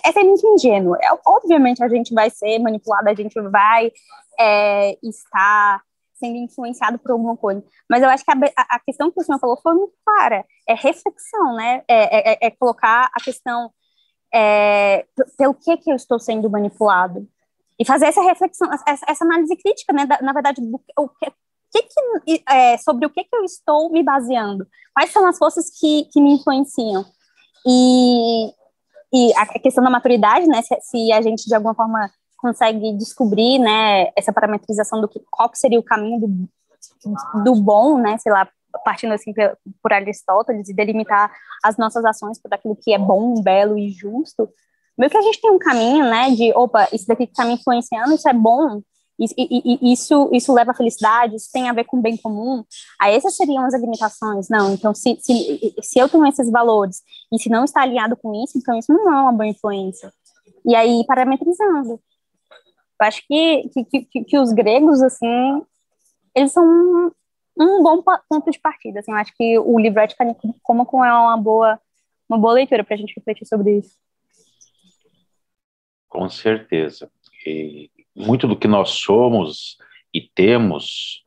é ser muito ingênuo. Obviamente a gente vai ser manipulado, a gente vai estar sendo influenciado por alguma coisa. Mas eu acho que a questão que o senhor falou foi muito clara. É reflexão, né? É colocar a questão pelo que eu estou sendo manipulado e fazer essa reflexão, essa análise crítica, né, na verdade, sobre o que eu estou me baseando, quais são as forças que me influenciam e a questão da maturidade, né, se a gente de alguma forma consegue descobrir, né, essa parametrização qual que seria o caminho do bom, né, sei lá, partindo assim por Aristóteles e delimitar as nossas ações por aquilo que é bom, belo e justo, meio que a gente tem um caminho, né, de, opa, isso daqui que está me influenciando, isso é bom, isso leva à felicidade, isso tem a ver com o bem comum, aí essas seriam as limitações. Não, então se eu tenho esses valores e se não está alinhado com isso, então isso não é uma boa influência. E aí, parametrizando. Eu acho que os gregos, assim, eles são um bom ponto de partida, assim, eu acho que o livro Ética Nicômaco é uma boa leitura para a gente refletir sobre isso. Com certeza. E muito do que nós somos e temos,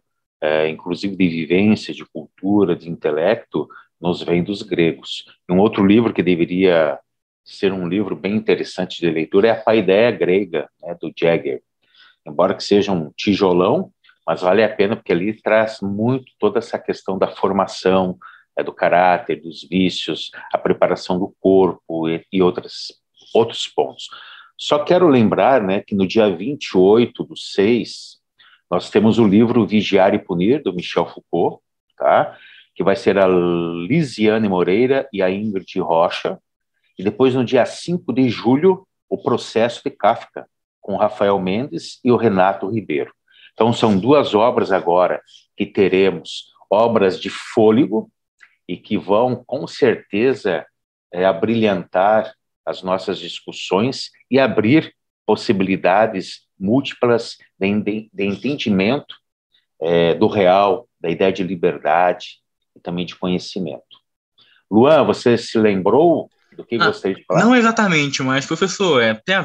inclusive de vivência, de cultura, de intelecto, nos vem dos gregos. Um outro livro que deveria ser um livro bem interessante de leitura é A Paideia Grega, né, do Jagger. Embora que seja um tijolão, mas vale a pena porque ali traz muito toda essa questão da formação, do caráter, dos vícios, a preparação do corpo e outros pontos. Só quero lembrar, né, que no dia 28/6, nós temos o livro Vigiar e Punir, do Michel Foucault, tá? Que vai ser a Lisiane Moreira e a Ingrid Rocha. E depois, no dia 5 de julho, o Processo de Kafka, com o Rafael Mendes e o Renato Ribeiro. Então, são 2 obras agora que teremos, obras de fôlego, e que vão, com certeza, abrilhantar as nossas discussões e abrir possibilidades múltiplas de entendimento do real, da ideia de liberdade e também de conhecimento. Luan, você se lembrou do que gostaria de falar? Não exatamente, mas, professor, tem a